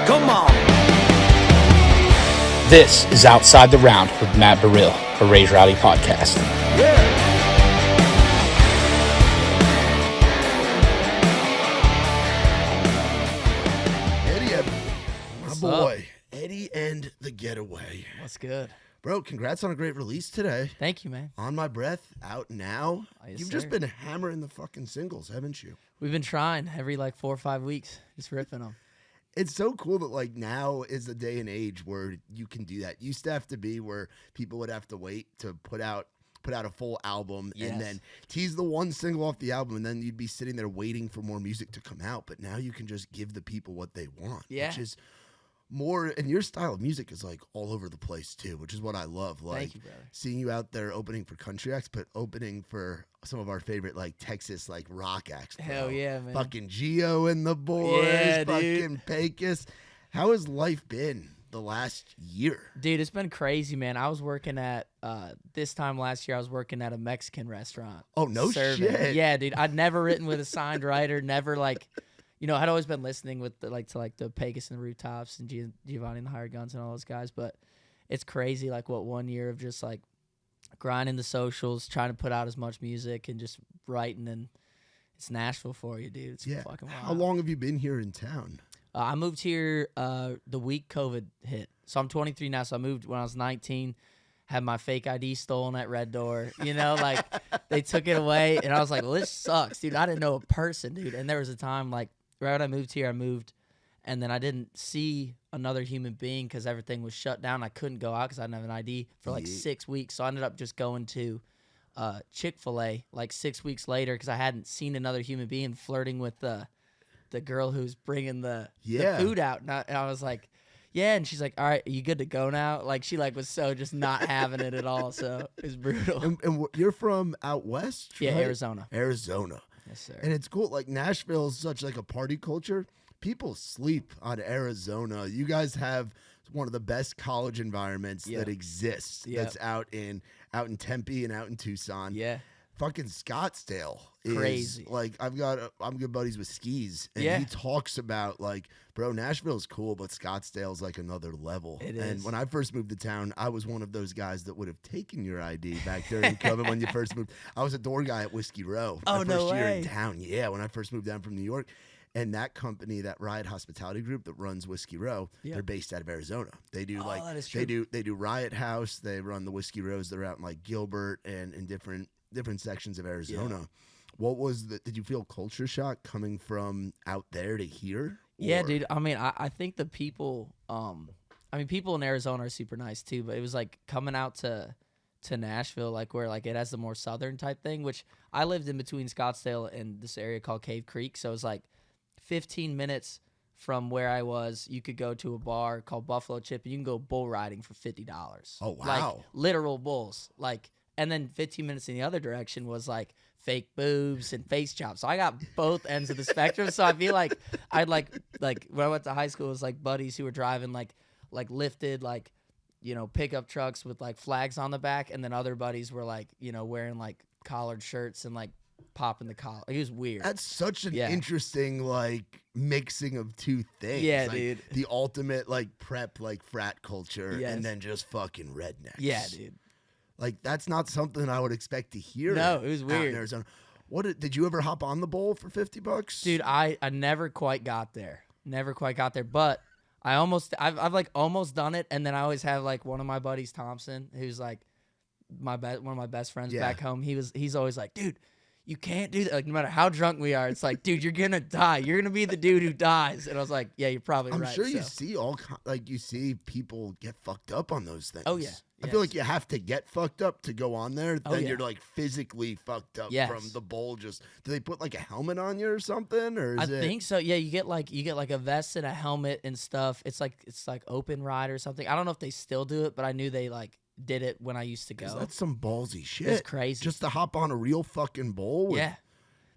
Come on. This is Outside the Round with Matt Burrill, a Raise Rowdy podcast. Yeah. Eddie Eberle, my What's boy, Eddie and the Getaway. What's good? Bro, congrats on a great release today. Thank you, man. On My Breath, out now. Yes, You've sir. just been hammering the fucking singles, haven't you? We've been trying every 4 or 5 weeks, just ripping them. It's so cool that now is a day and age where you can do that. Used to have to be where people would have to wait to put out a full album and then tease the one single off the album, and then you'd be sitting there waiting for more music to come out. But now you can just give the people what they want, which is more. And your style of music is all over the place too, which is what I love. Thank you, brother. Seeing you out there opening for country acts, but opening for some of our favorite Texas rock acts. Bro. Hell yeah, man. Fucking Geo and the boys, Yeah, fucking Pecos. How has life been the last year? Dude, it's been crazy, man. I was working at, this time last year, I was working at a Mexican restaurant. Oh, no serving. shit. Yeah, dude. I'd never written with a signed writer, never I'd always been listening with the Pecos and the Rooftops and Giovanni and the Hired Guns and all those guys, but it's crazy what 1 year of just grinding the socials, trying to put out as much music and just writing, and it's Nashville for you, dude. It's fucking wild. How long have you been here in town? I moved here the week COVID hit. So I'm 23 now, so I moved when I was 19, had my fake ID stolen at Red Door. They took it away, and I was like, well, this sucks, dude. I didn't know a person, dude. And there was a time, right when I moved here, and then I didn't see another human being because everything was shut down. I couldn't go out because I didn't have an ID for 6 weeks. So I ended up just going to Chick-fil-A 6 weeks later because I hadn't seen another human being, flirting with the girl who's bringing the food out. And I was like, yeah. And she's like, all right, are you good to go now? She was so just not having it at all. So it was brutal. And you're from out west? Yeah, right? Arizona. Arizona. Yes, sir. And it's cool. Nashville is such a party culture. People sleep on Arizona. You guys have one of the best college environments that exists. Yep. That's out in Tempe and out in Tucson. Yeah. Fucking Scottsdale is Crazy. I'm good buddies with Skis, and he talks about bro, Nashville's cool, but Scottsdale's another level. It and is. when I first moved to town, I was one of those guys that would have taken your ID back during COVID when you first moved. I was a door guy at Whiskey Row. Oh, my no first year way. in town. Yeah, when I first moved down from New York. And that company, that Riot Hospitality Group that runs Whiskey Row, they're based out of Arizona. They do that is true. they do Riot House. They run the Whiskey Rows. They're out in Gilbert and in different sections of Arizona. Yeah. Did you feel culture shock coming from out there to here? Yeah, dude. I think the people, people in Arizona are super nice too, but it was coming out to Nashville, where it has the more southern type thing, which I lived in between Scottsdale and this area called Cave Creek. So it was 15 minutes from where I was. You could go to a bar called Buffalo Chip and you can go bull riding for $50. Oh, wow. Literal bulls. And then 15 minutes in the other direction was fake boobs and face chops. So I got both ends of the spectrum. So I feel I'd when I went to high school, it was buddies who were driving lifted pickup trucks with flags on the back, and then other buddies were wearing collared shirts and popping the collar. It was weird. That's such an interesting mixing of two things. Yeah, dude. The ultimate prep frat culture, Yes. and then just fucking rednecks. Yeah, dude. That's not something I would expect to hear. No, it was out weird. in Arizona. Did you ever hop on the bowl for $50? Dude, I never quite got there. But I've almost done it, and then I always have one of my buddies, Thompson, who's one of my best friends back home. He's always dude, you can't do that. No matter how drunk we are, it's dude, you're gonna die. You're gonna be the dude who dies. And I was like, yeah, you're probably right. I'm sure you see you see people get fucked up on those things. Oh, yeah. I feel you have to get fucked up to go on there. Oh, Then yeah. you're physically fucked up Yes. from the bowl. Do they put a helmet on you or something? Or is I think so. Yeah, you get a vest and a helmet and stuff. It's open ride or something. I don't know if they still do it, but I knew they did it when I used to go. That's some ballsy shit. It's crazy. Just to hop on a real fucking bowl. Yeah.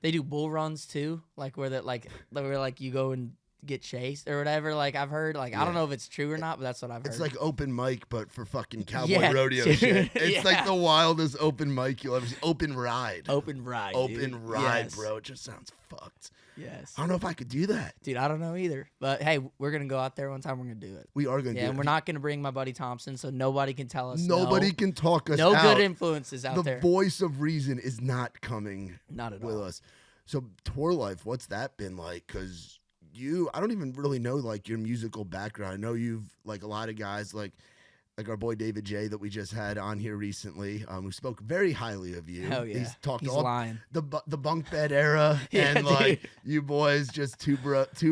They do bull runs too, where you go and get chased or whatever. Like I've heard, like I don't know if it's true or not, but that's what I've heard. It's like open mic, but for fucking cowboy rodeo shit. It's like the wildest open mic you'll ever see. Open ride, Yes. bro. It just sounds fucked. Yes. I don't know if I could do that, dude. I don't know either. But hey, we're gonna go out there one time. We're gonna do it. We are gonna do it. And we're not gonna bring my buddy Thompson, so nobody can tell us. Nobody can talk us no out. good influences out there. The voice of reason is not coming. Not at with all. us. So tour life, what's that been like? Because I don't even really know like your musical background. I know you've like a lot of guys like our boy David J that we just had on here recently, who spoke very highly of you. Hell yeah. He's talked He's all lying. the bunk bed era and like you boys just two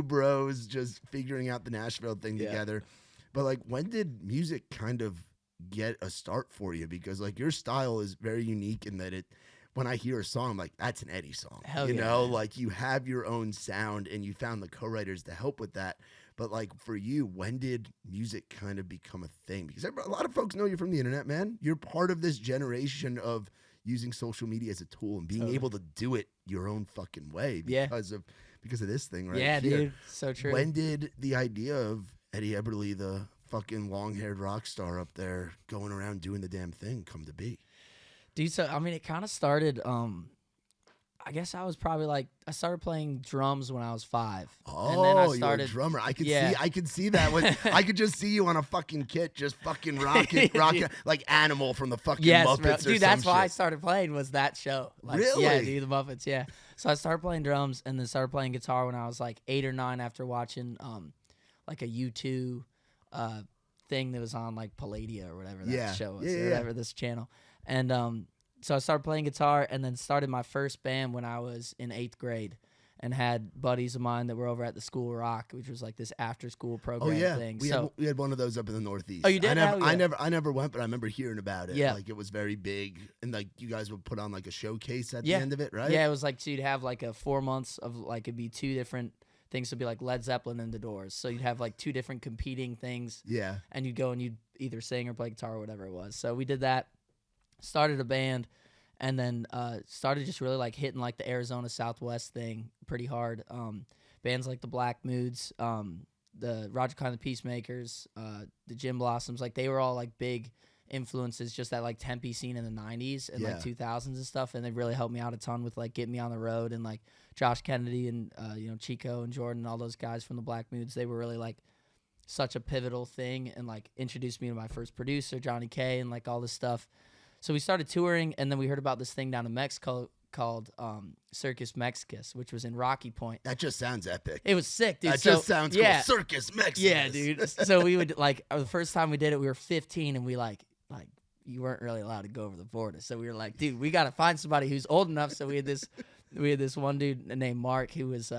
bros just figuring out the Nashville thing together. But like, when did music kind of get a start for you? Because like your style is very unique in that when I hear a song, I'm like, that's an Eddie song. Hell you yeah, know, man. like you have your own sound and you found the co-writers to help with that. But like for you, when did music kind of become a thing? Because a lot of folks know you from the internet, man. You're part of this generation of using social media as a tool and being able to do it your own fucking way because of this thing right Yeah, here. dude. So true. When did the idea of Eddie Eberle, the fucking long-haired rock star up there going around doing the damn thing, come to be? Dude, so I mean, it kind of started. I guess I was probably like I started playing drums when I was 5. Oh, and then I started, you're a drummer. I could Yeah. see. I could see that. I could just see you on a fucking kit, just fucking rocking like Animal from the fucking Yes, Muppets bro. or Dude, that's some why I shit. started playing was that show. Like, Really? Yeah, dude, the Muppets. Yeah. So I started playing drums and then started playing guitar when I was like 8 or 9 after watching like a U2 thing that was on like Palladia or whatever that show was, or whatever this channel. And so I started playing guitar and then started my first band when I was in 8th grade and had buddies of mine that were over at the School Rock, which was like this after school program thing. We had one of those up in the Northeast. Oh, you did? I never went, but I remember hearing about it. Yeah. Like it was very big, and like you guys would put on like a showcase at the end of it, right? Yeah, it was like, so you'd have like a 4 months of like, it'd be 2 different things. It'd be like Led Zeppelin and The Doors. So you'd have like 2 different competing things. Yeah. And you'd go and you'd either sing or play guitar or whatever it was. So we did that, started a band, and then started just really like hitting like the Arizona Southwest thing pretty hard. Bands like the Black Moods, the Roger Clyde and the Peacemakers, the Gin Blossoms, like they were all like big influences, just that like Tempe scene in the 90s and like 2000s and stuff. And they really helped me out a ton with like getting me on the road, and like Josh Kennedy and Chico and Jordan and all those guys from the Black Moods. They were really like such a pivotal thing and like introduced me to my first producer, Johnny K, and like all this stuff. So we started touring, and then we heard about this thing down in Mexico called Circus Mexicus, which was in Rocky Point. That just sounds epic. It was sick, dude. That just sounds cool. Circus Mexicus. Yeah, dude. So we would like the first time we did it, we were 15, and we like you weren't really allowed to go over the border. So we were like, dude, we got to find somebody who's old enough. So we had this one dude named Mark who was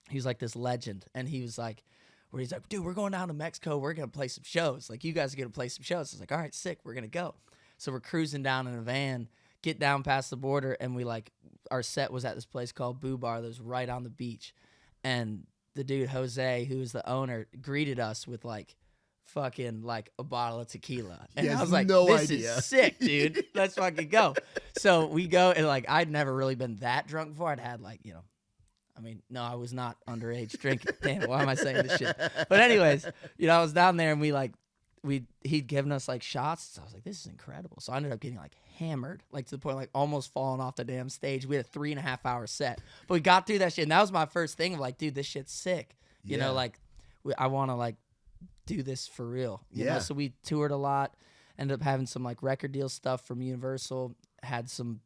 he was like this legend, and he was like, where he's like, dude, we're going down to Mexico. We're gonna play some shows. Like, you guys are gonna play some shows. I was like, all right, sick. We're gonna go. So we're cruising down in a van, get down past the border, and we like our set was at this place called Boo Bar that was right on the beach, and the dude Jose, who was the owner, greeted us with like fucking like a bottle of tequila, and I was like, this is sick, dude. Let's fucking go. So we go, and like I'd never really been that drunk before. I'd had like I mean, no, I was not underage drinking. Damn it, why am I saying this shit? But anyways, I was down there, and he'd given us like shots. So I was like, this is incredible. So I ended up getting like hammered, like to the point like almost falling off the damn stage. We had a 3.5 hour set, but we got through that shit. And that was my first thing of like, dude, this shit's sick. You know, like I want to like do this for real. You know? So we toured a lot, ended up having some like record deal stuff from Universal, had some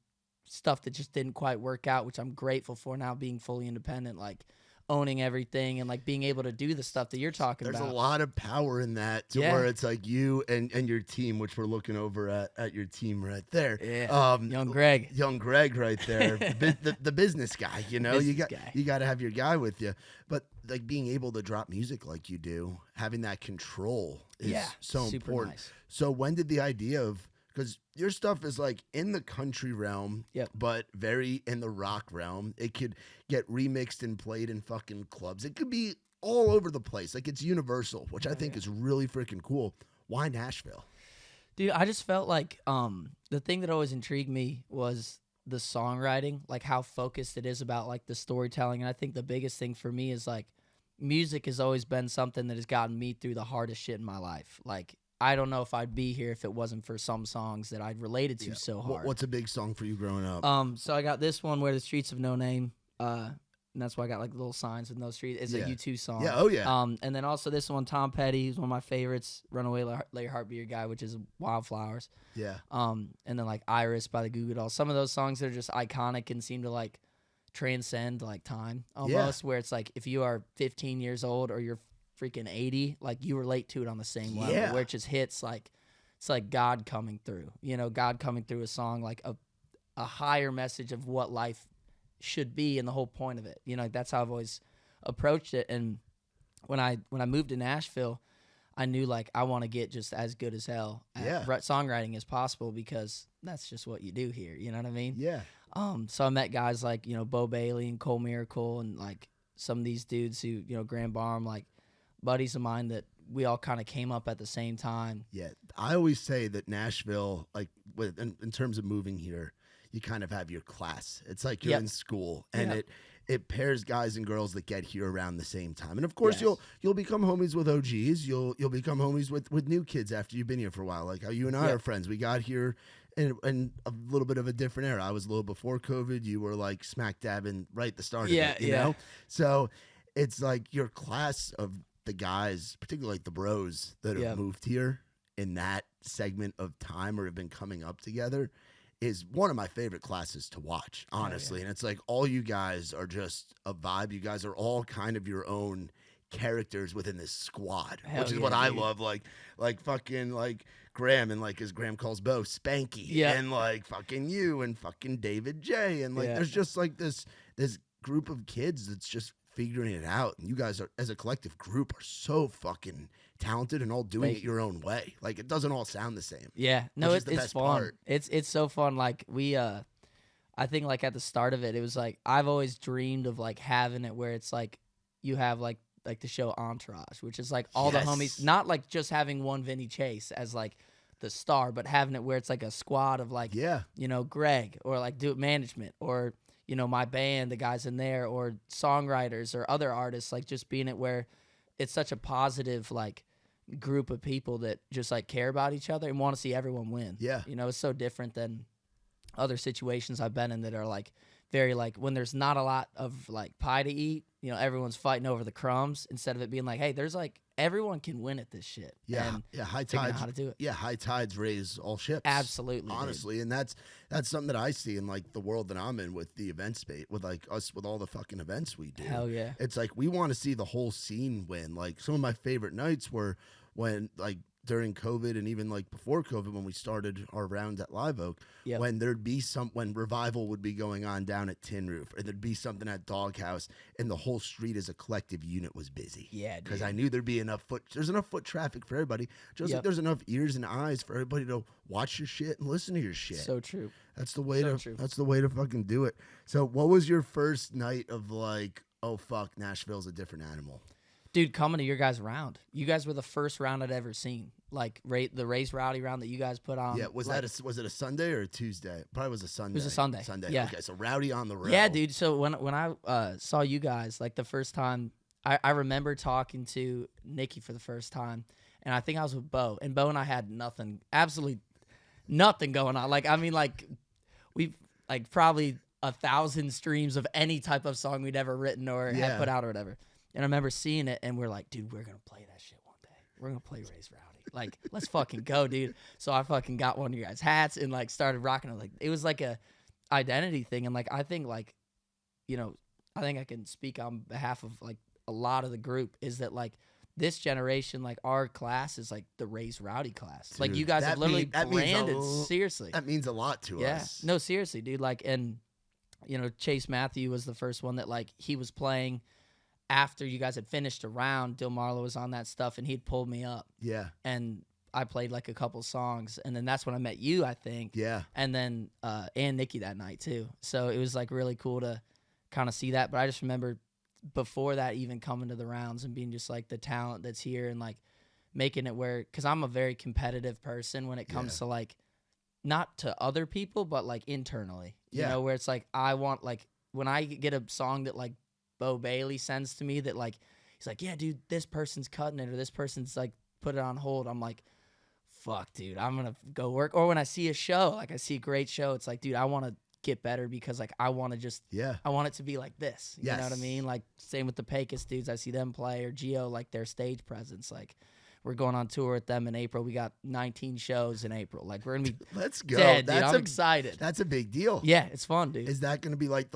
stuff that just didn't quite work out, which I'm grateful for now, being fully independent, like owning everything and like being able to do the stuff that you're talking about. There's a lot of power in that to where it's like you and your team, which we're looking over at your team right there. Yeah. Young Greg right there. the business guy, you got to have your guy with you. But like being able to drop music like you do, having that control is so important. Nice. So when did the idea of, because your stuff is like in the country realm, but very in the rock realm. It could get remixed and played in fucking clubs. It could be all over the place. Like it's universal, which I think is really freaking cool. Why Nashville? Dude, I just felt like the thing that always intrigued me was the songwriting, like how focused it is about like the storytelling. And I think the biggest thing for me is like, music has always been something that has gotten me through the hardest shit in my life. Like, I don't know if I'd be here if it wasn't for some songs that I'd related to so hard. What's a big song for you growing up? So I got this one, Where the Streets Have No Name. And that's why I got like little signs with no street. It's a U2 song. Yeah, oh yeah. And then also this one, Tom Petty, who's one of my favorites. Runaway, Let Your Heart Be Your Guy, which is Wildflowers. Yeah. And then like Iris by the Goo Goo Dolls. Some of those songs that are just iconic and seem to like transcend like time almost. Where it's like if you are 15 years old or you're freaking 80, like you relate to it on the same level. Where it just hits like it's like God coming through. You know, God coming through a song like a higher message of what life should be and the whole point of it. You know, that's how I've always approached it. And when I moved to Nashville, I knew like I want to get just as good as hell at songwriting as possible because that's just what you do here. You know what I mean? Yeah. So I met guys like, you know, Bo Bailey and Cole Miracle and like some of these dudes who, you know, Graham Barham, like buddies of mine that we all kind of came up at the same time. Yeah. I always say that Nashville, like in terms of moving here, you kind of have your class. It's like you're in school, and it pairs guys and girls that get here around the same time. And of course, you'll become homies with OGs. You'll become homies with new kids after you've been here for a while. Like how you and I are friends. We got here in a little bit of a different era. I was a little before COVID. You were like smack dab in right at the start of it. You know, so it's like your class of the guys, particularly like the bros that have moved here in that segment of time or have been coming up together, is one of my favorite classes to watch, honestly. And it's like all you guys are just a vibe. You guys are all kind of your own characters within this squad, which is what I love. Like fucking like Graham and like as Graham calls Bo, Spanky, and like fucking you and fucking David J. And like there's just like this group of kids that's just figuring it out. And you guys are, as a collective group, are so fucking talented and all doing it your own way. Like it doesn't all sound the same. Yeah, no, it's fun. Part. It's so fun. Like we, I think like at the start of it, it was like I've always dreamed of like having it where it's like you have like the show Entourage, which is like all the homies, not like just having one Vinny Chase as like the star, but having it where it's like a squad of like you know, Greg or like Do It Management or you know, my band, the guys in there, or songwriters or other artists, like just being it where it's such a positive like group of people that just like care about each other and want to see everyone win. Yeah. You know, it's so different than other situations I've been in that are like very like when there's not a lot of like pie to eat, you know, everyone's fighting over the crumbs instead of it being like, hey, there's like everyone can win at this shit. Yeah. And high tides. How to do it. Yeah. High tides raise all ships. Absolutely. Honestly. Dude. And that's something that I see in like the world that I'm in with the event space, with like us, with all the fucking events we do. Hell yeah. It's like, we want to see the whole scene win. Like some of my favorite nights were when like during COVID and even like before COVID, when we started our rounds at Live Oak, when there'd be when Revival would be going on down at Tin Roof, or there'd be something at Doghouse, and the whole street as a collective unit was busy. Yeah, because I knew there'd be there's enough foot traffic for everybody. Just like there's enough ears and eyes for everybody to watch your shit and listen to your shit. So true. That's the way that's the way to fucking do it. So what was your first night of like, oh fuck, Nashville's a different animal? Dude, coming to your guys' round. You guys were the first round I'd ever seen. Like the Raise Rowdy round that you guys put on. Yeah, was it a Sunday or a Tuesday? Probably was a Sunday. It was a Sunday. Yeah. Okay, so Rowdy on the road. Yeah, dude. So when I saw you guys, like the first time, I remember talking to Nikki for the first time, and I think I was with Bo, and Bo and I had absolutely nothing going on. Like, I mean, like, we've, like, probably 1,000 streams of any type of song we'd ever written or had put out or whatever. And I remember seeing it, and we're like, dude, we're going to play that shit one day. We're going to play Raise Rowdy. Like, let's fucking go, dude. So I fucking got one of your guys' hats and, like, started rocking it. Like, it was like a identity thing. And, like, I think, like, you know, I think I can speak on behalf of, like, a lot of the group is that, like, this generation, like, our class is, like, the Raise Rowdy class. Dude, like, you guys have literally branded, seriously. That means a lot to us. No, seriously, dude. Like, and, you know, Chase Matthew was the first one that, like, he was playing after you guys had finished a round. Dill Marlowe was on that stuff, and he'd pulled me up. Yeah. And I played, like, a couple songs, and then that's when I met you, I think. Yeah. And then, and Nikki that night, too. So it was, like, really cool to kind of see that. But I just remember before that even coming to the rounds and being just, like, the talent that's here and, like, making it where, because I'm a very competitive person when it comes to, like, not to other people, but, like, internally. You know, where it's, like, I want, like, when I get a song that, like, Bo Bailey sends to me that, like, He's like, yeah, dude, this person's cutting it or this person's like put it on hold. I'm like, fuck, dude, I'm gonna go work. Or when I see a show, like I see a great show, it's like, dude, I want to get better because like I want to just I want it to be like this. You know what I mean? Like same with the Pecos dudes. I see them play or Geo, like their stage presence. Like we're going on tour with them in April. We got 19 shows in April. Like we're gonna be let's go. Dead, dude. I'm excited. That's a big deal. Yeah, it's fun, dude. Is that gonna be like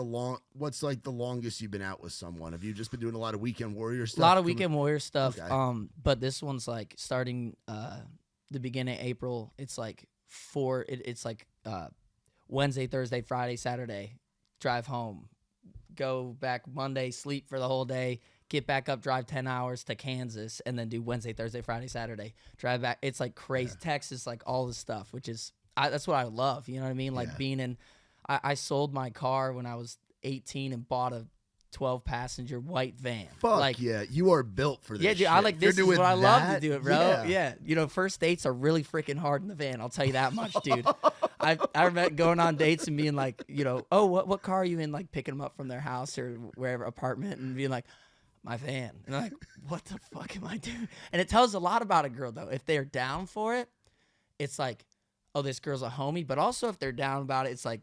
what's like the longest you've been out with someone? Have you just been doing a lot of Weekend Warrior stuff? A lot of Weekend Warrior stuff. Okay. But this one's like starting the beginning of April. It's like it's like Wednesday, Thursday, Friday, Saturday, drive home, go back Monday, sleep for the whole day, get back up, drive 10 hours to Kansas, and then do Wednesday, Thursday, Friday, Saturday, drive back. It's like crazy. Yeah. Texas, like all this stuff, which is, that's what I love. You know what I mean? Like being in, I sold my car when I was 18 and bought a 12-passenger white van. Fuck like, yeah, you are built for this. Yeah, dude, shit. I like this. Is what I love to do it, bro. Yeah. You know, first dates are really freaking hard in the van. I'll tell you that much, dude. I remember going on dates and being like, you know, oh, what car are you in? Like picking them up from their house or wherever apartment, and being like, my van. And I'm like, what the fuck am I doing? And it tells a lot about a girl though. If they're down for it, it's like, oh, this girl's a homie. But also if they're down about it, it's like,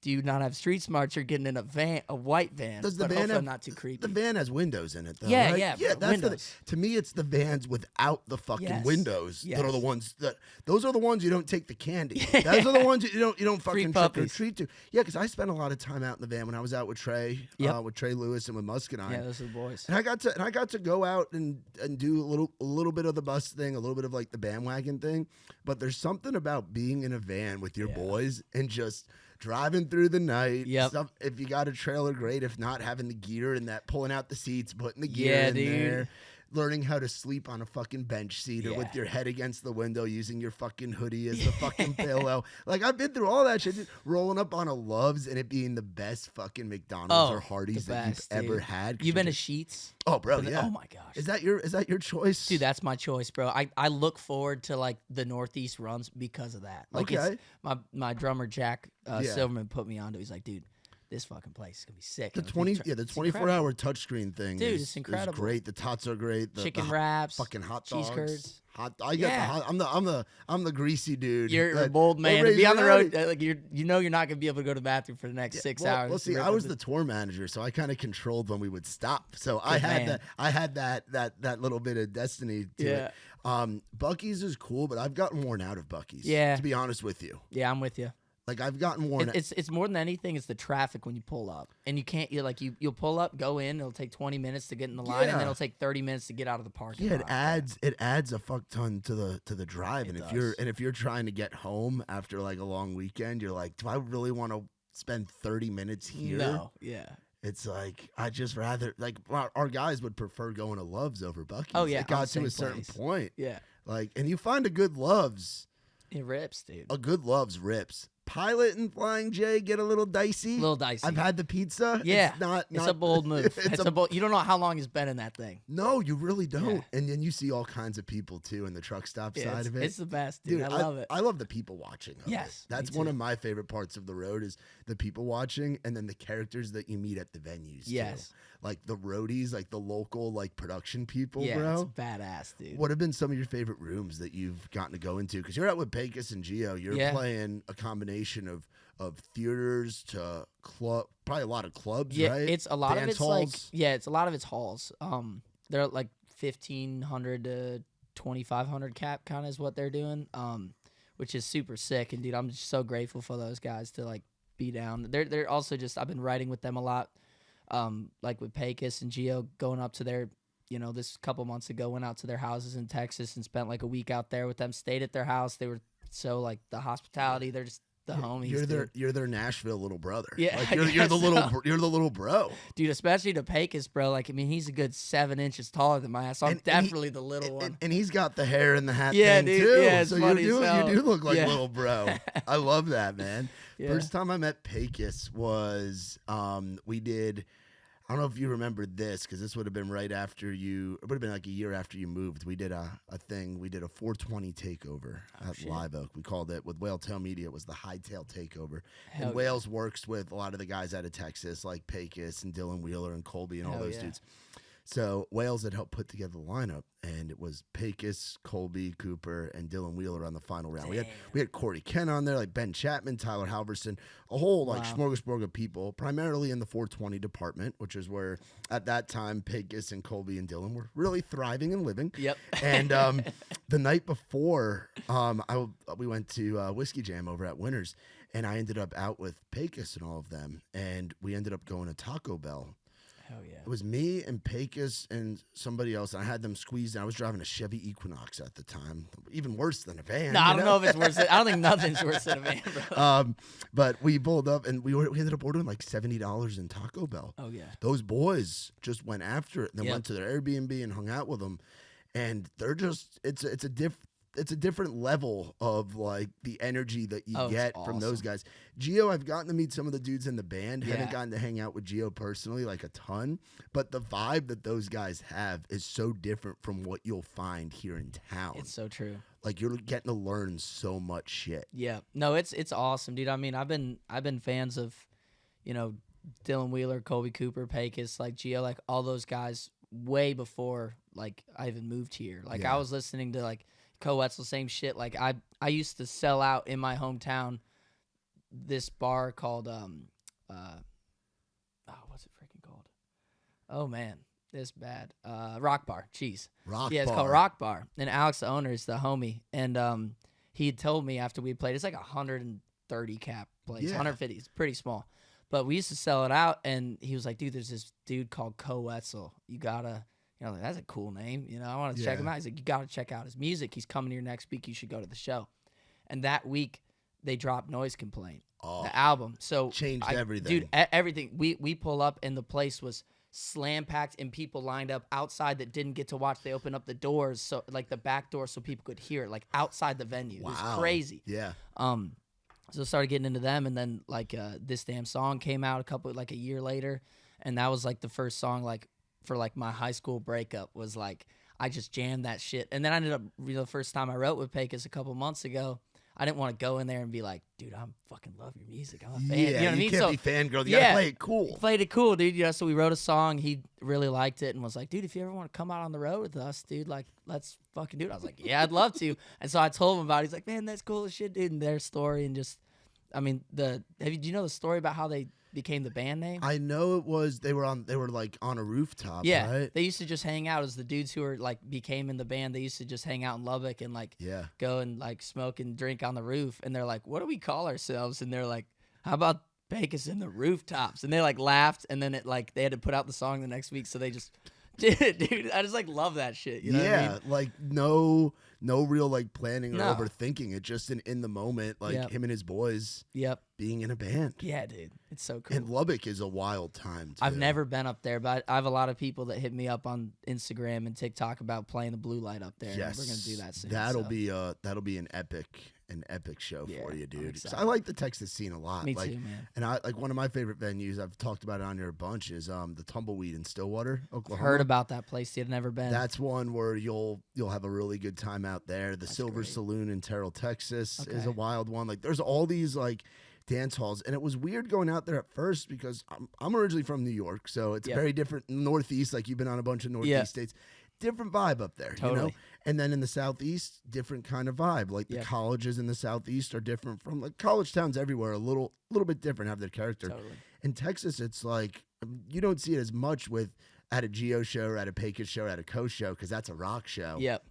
do you not have street smarts? You're getting in a white van. Does the but van have not too creepy? The van has windows in it, though. Yeah, right? yeah. That's windows. to me, it's the vans without the fucking windows that are the ones that. Those are the ones you don't take the candy. Those are the ones you don't fucking trick or treat to. Yeah, because I spent a lot of time out in the van when I was out with Trey, with Trey Lewis and with Muscadine. Yeah, those are the boys. And I got to go out and do a little bit of the bus thing, a little bit of like the bandwagon thing. But there's something about being in a van with your boys and just driving through the night. Stuff, if you got a trailer, great. If not, having the gear and that, pulling out the seats, putting the gear in there. Learning how to sleep on a fucking bench seat or with your head against the window, using your fucking hoodie as the fucking pillow. Like, I've been through all that shit. Dude. Rolling up on a Love's and it being the best fucking McDonald's or Hardee's that you've ever had. You've been to Sheetz? Oh, bro, yeah. Oh, my gosh. Is that your choice? Dude, that's my choice, bro. I look forward to, like, the Northeast runs because of that. Like, it's my drummer, Jack Silverman, put me onto. He's like, dude, this fucking place is gonna be sick. The 24-hour touchscreen thing, dude, it's incredible. Is great. The tots are great. The chicken wraps, fucking hot dogs, cheese curds. I got the hot. I'm the greasy dude. You're a bold man to be on the road. Like you're not gonna be able to go to the bathroom for the next 6 hours. Well, see, I was the tour manager, so I kind of controlled when we would stop. So I had that little bit of destiny to it. Buc-ee's is cool, but I've gotten worn out of Buc-ee's. Yeah, to be honest with you. Yeah, I'm with you. Like I've gotten worn out. It's more than anything. It's the traffic when you pull up, and you can't. You'll pull up, go in. It'll take 20 minutes to get in the line, and then it'll take 30 minutes to get out of the parking lot. It adds a fuck ton to the drive. And if you're trying to get home after like a long weekend, you're like, do I really want to spend 30 minutes here? No. Yeah. It's like I just rather like our guys would prefer going to Love's over Buc-ee's. Oh yeah, it got to a certain point. Yeah. Like, and you find a good Love's. It rips, dude. A good Love's rips. Pilot and Flying J get a little dicey. I've had the pizza. Yeah, it's a bold move. It's a bold. You don't know how long he's been in that thing. No, you really don't. Yeah. And then you see all kinds of people too in the truck stop side of it. It's the best, dude. I love it. I love the people watching. That's one of my favorite parts of the road is the people watching, and then the characters that you meet at the venues. Yes, too. Like the roadies, like the local like production people. Yeah, bro. It's badass, dude. What have been some of your favorite rooms that you've gotten to go into? Because you're out with Pecos and Geo. You're playing a combination of theaters to club, probably a lot of clubs, right? It's a lot Dance of it's halls. it's a lot of it's halls. They're like 1,500 to 2,500 cap kind of is what they're doing, which is super sick. And dude, I'm just so grateful for those guys to like be down. They're also just I've been writing with them a lot, like with Pecos and Geo going up to their. This couple months ago, went out to their houses in Texas and spent like a week out there with them. Stayed at their house. They were so like the hospitality. They're just the homies. You're their Nashville little brother. Yeah, like you're the little bro, dude. Especially to Pecos, bro. Like I mean, he's a good 7 inches taller than my ass. So I'm definitely the little one. And he's got the hair and the hat thing dude, too. Yeah, so funny you do look like little bro. I love that, man. First time I met Pecos was we did. I don't know if you remember this because this would have been right after you. It would have been like a year after you moved. We did a thing. We did a 420 takeover at Live Oak. We called it with Whaletail Media. It was the Hightail Takeover. And Wales works with a lot of the guys out of Texas like Pecos and Dylan Wheeler and Colby and all those dudes. So Wales had helped put together the lineup, and it was Pecos, Colby, Cooper, and Dylan Wheeler on the final round. We had Corey Kent on there, like Ben Chapman, Tyler Halverson, a whole like smorgasbord of people, primarily in the 420 department, which is where at that time Pecos and Colby and Dylan were really thriving and living. Yep. And the night before, we went to Whiskey Jam over at Winners, and I ended up out with Pecos and all of them, and we ended up going to Taco Bell. Hell yeah. It was me and Pecos and somebody else, and I had them squeezed in. I was driving a Chevy Equinox at the time, even worse than a van. No, I don't know if it's worse. I don't think nothing's worse than a van, bro. But we pulled up, and we ended up ordering like $70 in Taco Bell. Oh, yeah. Those boys just went after it, and then went to their Airbnb and hung out with them. And they're just, it's a different level of like the energy that you get from those guys. Gio, I've gotten to meet some of the dudes in the band. Yeah. Haven't gotten to hang out with Gio personally, like a ton. But the vibe that those guys have is so different from what you'll find here in town. It's so true. Like you're getting to learn so much shit. Yeah. No, it's awesome, dude. I mean, I've been fans of, Dylan Wheeler, Colby Cooper, Pecos, like Gio, like all those guys way before like I even moved here. Like I was listening to like Coetzel, same shit. Like I used to sell out in my hometown this bar called what's it freaking called? Oh man, this bad. Rock Bar. Jeez. It's called Rock Bar. And Alex, the owner, is the homie. And he had told me after we played, it's like 130 cap place, 150. It's pretty small. But we used to sell it out, and he was like, dude, there's this dude called Coetzel. You gotta, like, that's a cool name. I want to check him out. He's like, you gotta check out his music. He's coming here next week. You should go to the show. And that week, they dropped Noise Complaint, the album. So changed everything. Dude, everything. We pull up, and the place was slam packed, and people lined up outside that didn't get to watch. They opened up the doors, so like the back door, so people could hear it, like outside the venue. Wow. It was crazy. Yeah. So I started getting into them, and then like This Damn Song came out a year later, and that was like the first song like for like my high school breakup was like I just jammed that shit, and then I ended up the first time I wrote with Pecos a couple months ago. I didn't want to go in there and be like, dude, I fucking love your music. I'm a fan. Yeah, you know what I mean? You can't be fangirl. You gotta play it cool. Played it cool, dude. So we wrote a song. He really liked it and was like, dude, if you ever want to come out on the road with us, dude, like, let's fucking do it. I was like, yeah, I'd love to. And so I told him about it. He's like, man, that's cool as shit, dude. And their story and just, I mean, do you know the story about how they became the band name? I know it was they were like on a rooftop. Yeah, right? They used to just hang out as the dudes who were like became in the band. They used to just hang out in Lubbock and like go and like smoke and drink on the roof. And they're like, what do we call ourselves? And they're like, how about Pecos in the Rooftops? And they like laughed, and then it like they had to put out the song the next week, so they just did it, dude. I just like love that shit. You know what I mean? Like no real like planning or overthinking it, just in the moment, like him and his boys being in a band. Yeah, dude. It's so cool. And Lubbock is a wild time too. I've never been up there, but I have a lot of people that hit me up on Instagram and TikTok about playing the Blue Light up there. Yes. We're gonna do that soon. That'll be an epic show for you, dude. I like the Texas scene a lot. Me too, man. And I like one of my favorite venues. I've talked about it on here a bunch. Is the Tumbleweed in Stillwater, Oklahoma. Heard about that place. I've never been. That's one where you'll have a really good time out there. The Silver Saloon in Terrell, Texas, is a wild one. Like there's all these like dance halls, and it was weird going out there at first because I'm originally from New York, so it's very different. Northeast, like you've been on a bunch of Northeast states. Different vibe up there, you know? And then in the Southeast, different kind of vibe. Like the colleges in the Southeast are different from like college towns everywhere, a little bit different, have their character. Totally. In Texas, it's like you don't see it as much at a Geo show or at a Pecos show or at a Co show because that's a rock show. Yep.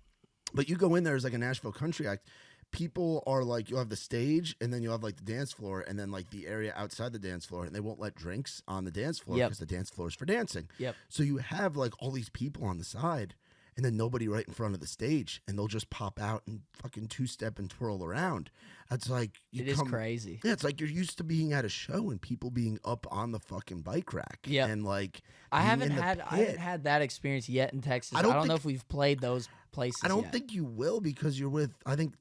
But you go in there as like a Nashville country act. People are like, you'll have the stage and then you'll have like the dance floor and then like the area outside the dance floor, and they won't let drinks on the dance floor because the dance floor is for dancing. Yep. So you have like all these people on the side and then nobody right in front of the stage, and they'll just pop out and fucking two-step and twirl around. That's like it is crazy. Yeah, it's like you're used to being at a show and people being up on the fucking bike rack. Yeah. And like I haven't had that experience yet in Texas. I don't know if we've played those places. I don't think you will because you're with. I think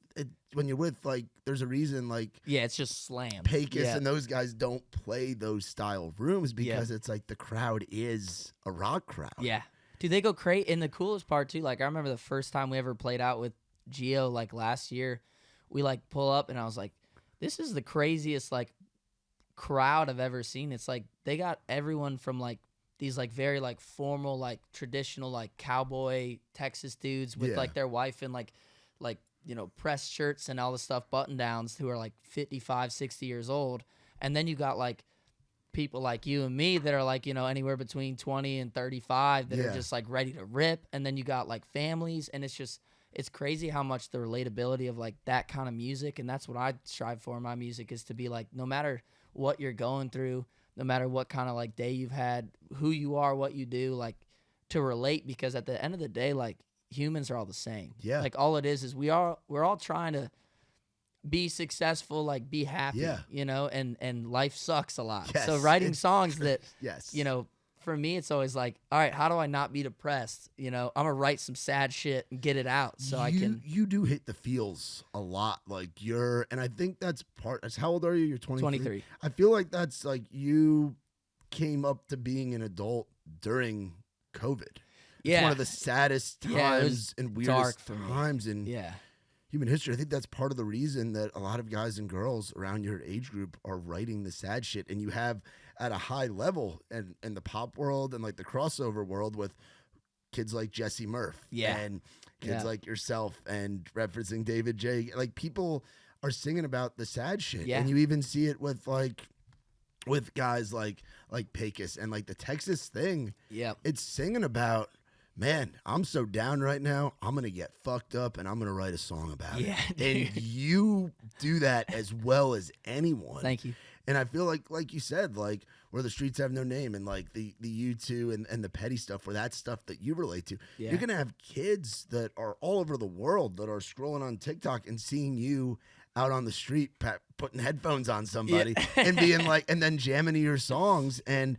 when you're with like, there's a reason like it's just slam. Pecos and those guys don't play those style of rooms because it's like the crowd is a rock crowd. Yeah. Dude, they go crazy. And the coolest part, too, like, I remember the first time we ever played out with Gio, like, last year, we, like, pull up, and I was like, this is the craziest, like, crowd I've ever seen. It's like they got everyone from, like, these like very like formal, like traditional, like cowboy Texas dudes with like their wife in like you know, pressed shirts and all this stuff, button downs, who are like 55, 60 years old. And then you got like people like you and me that are like, you know, anywhere between 20 and 35 that are just like ready to rip. And then you got like families, and it's crazy how much the relatability of like that kind of music. And that's what I strive for in my music, is to be like, no matter what you're going through, no matter what kind of like day you've had, who you are, what you do, like to relate, because at the end of the day, like humans are all the same. Yeah. Like all it is we're all trying to be successful, like be happy, you know, and life sucks a lot. Yes, so writing songs that, you know, for me, it's always like, all right, how do I not be depressed? You know, I'm gonna write some sad shit and get it out so I can. You do hit the feels a lot, like and I think that's how old are you? You're 23. I feel like that's like you came up to being an adult during COVID. It's one of the saddest times and weirdest times in human history. I think that's part of the reason that a lot of guys and girls around your age group are writing the sad shit. And you have at a high level and in the pop world and like the crossover world with kids like Jesse Murph and kids like yourself and referencing David J. Like people are singing about the sad shit. Yeah. And you even see it with guys like Pecos and like the Texas thing. Yeah. It's singing about, man, I'm so down right now. I'm going to get fucked up and I'm going to write a song about it. And you do that as well as anyone. Thank you. And I feel like you said, like where the streets have no name and like the U2 and the petty stuff, where that's stuff that you relate to. Yeah. You're going to have kids that are all over the world that are scrolling on TikTok and seeing you out on the street, putting headphones on somebody and being like, and then jamming to your songs and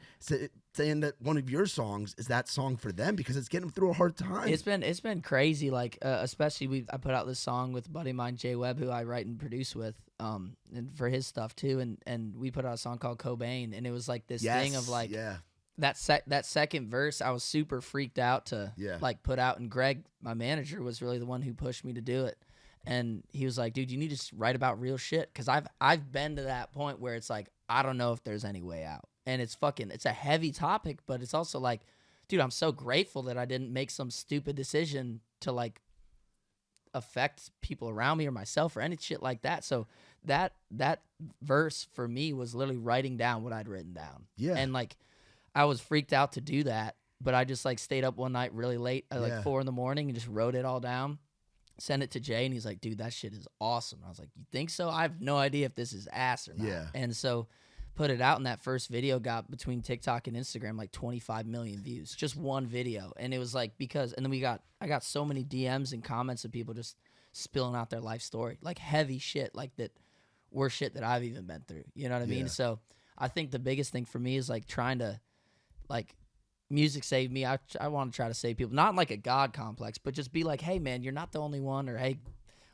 saying that one of your songs is that song for them because it's getting them through a hard time. It's been crazy. Like, especially I put out this song with a buddy of mine, Jay Webb, who I write and produce with, and for his stuff too. And we put out a song called Cobain, and it was like this thing of like, that second verse, I was super freaked out to like put out, and Greg, my manager, was really the one who pushed me to do it. And he was like, dude, you need to write about real shit. Cause I've been to that point where it's like, I don't know if there's any way out. And it's a heavy topic, but it's also like, dude, I'm so grateful that I didn't make some stupid decision to like affect people around me or myself or any shit like that. So that verse for me was literally writing down what I'd written down. Yeah. And like, I was freaked out to do that, but I just like stayed up one night really late at like 4 a.m. and just wrote it all down. Sent it to Jay, and he's like, dude, that shit is awesome. I was like, you think so? I have no idea if this is ass or not. Yeah. And so put it out, and that first video got, between TikTok and Instagram, like 25 million views. Just one video. And it was like, and then I got so many DMs and comments of people just spilling out their life story. Like heavy shit, like that worse shit that I've even been through. You know what I mean? So I think the biggest thing for me is like trying to, like, music saved me. I want to try to save people, not like a God complex, but just be like, hey man, you're not the only one, or hey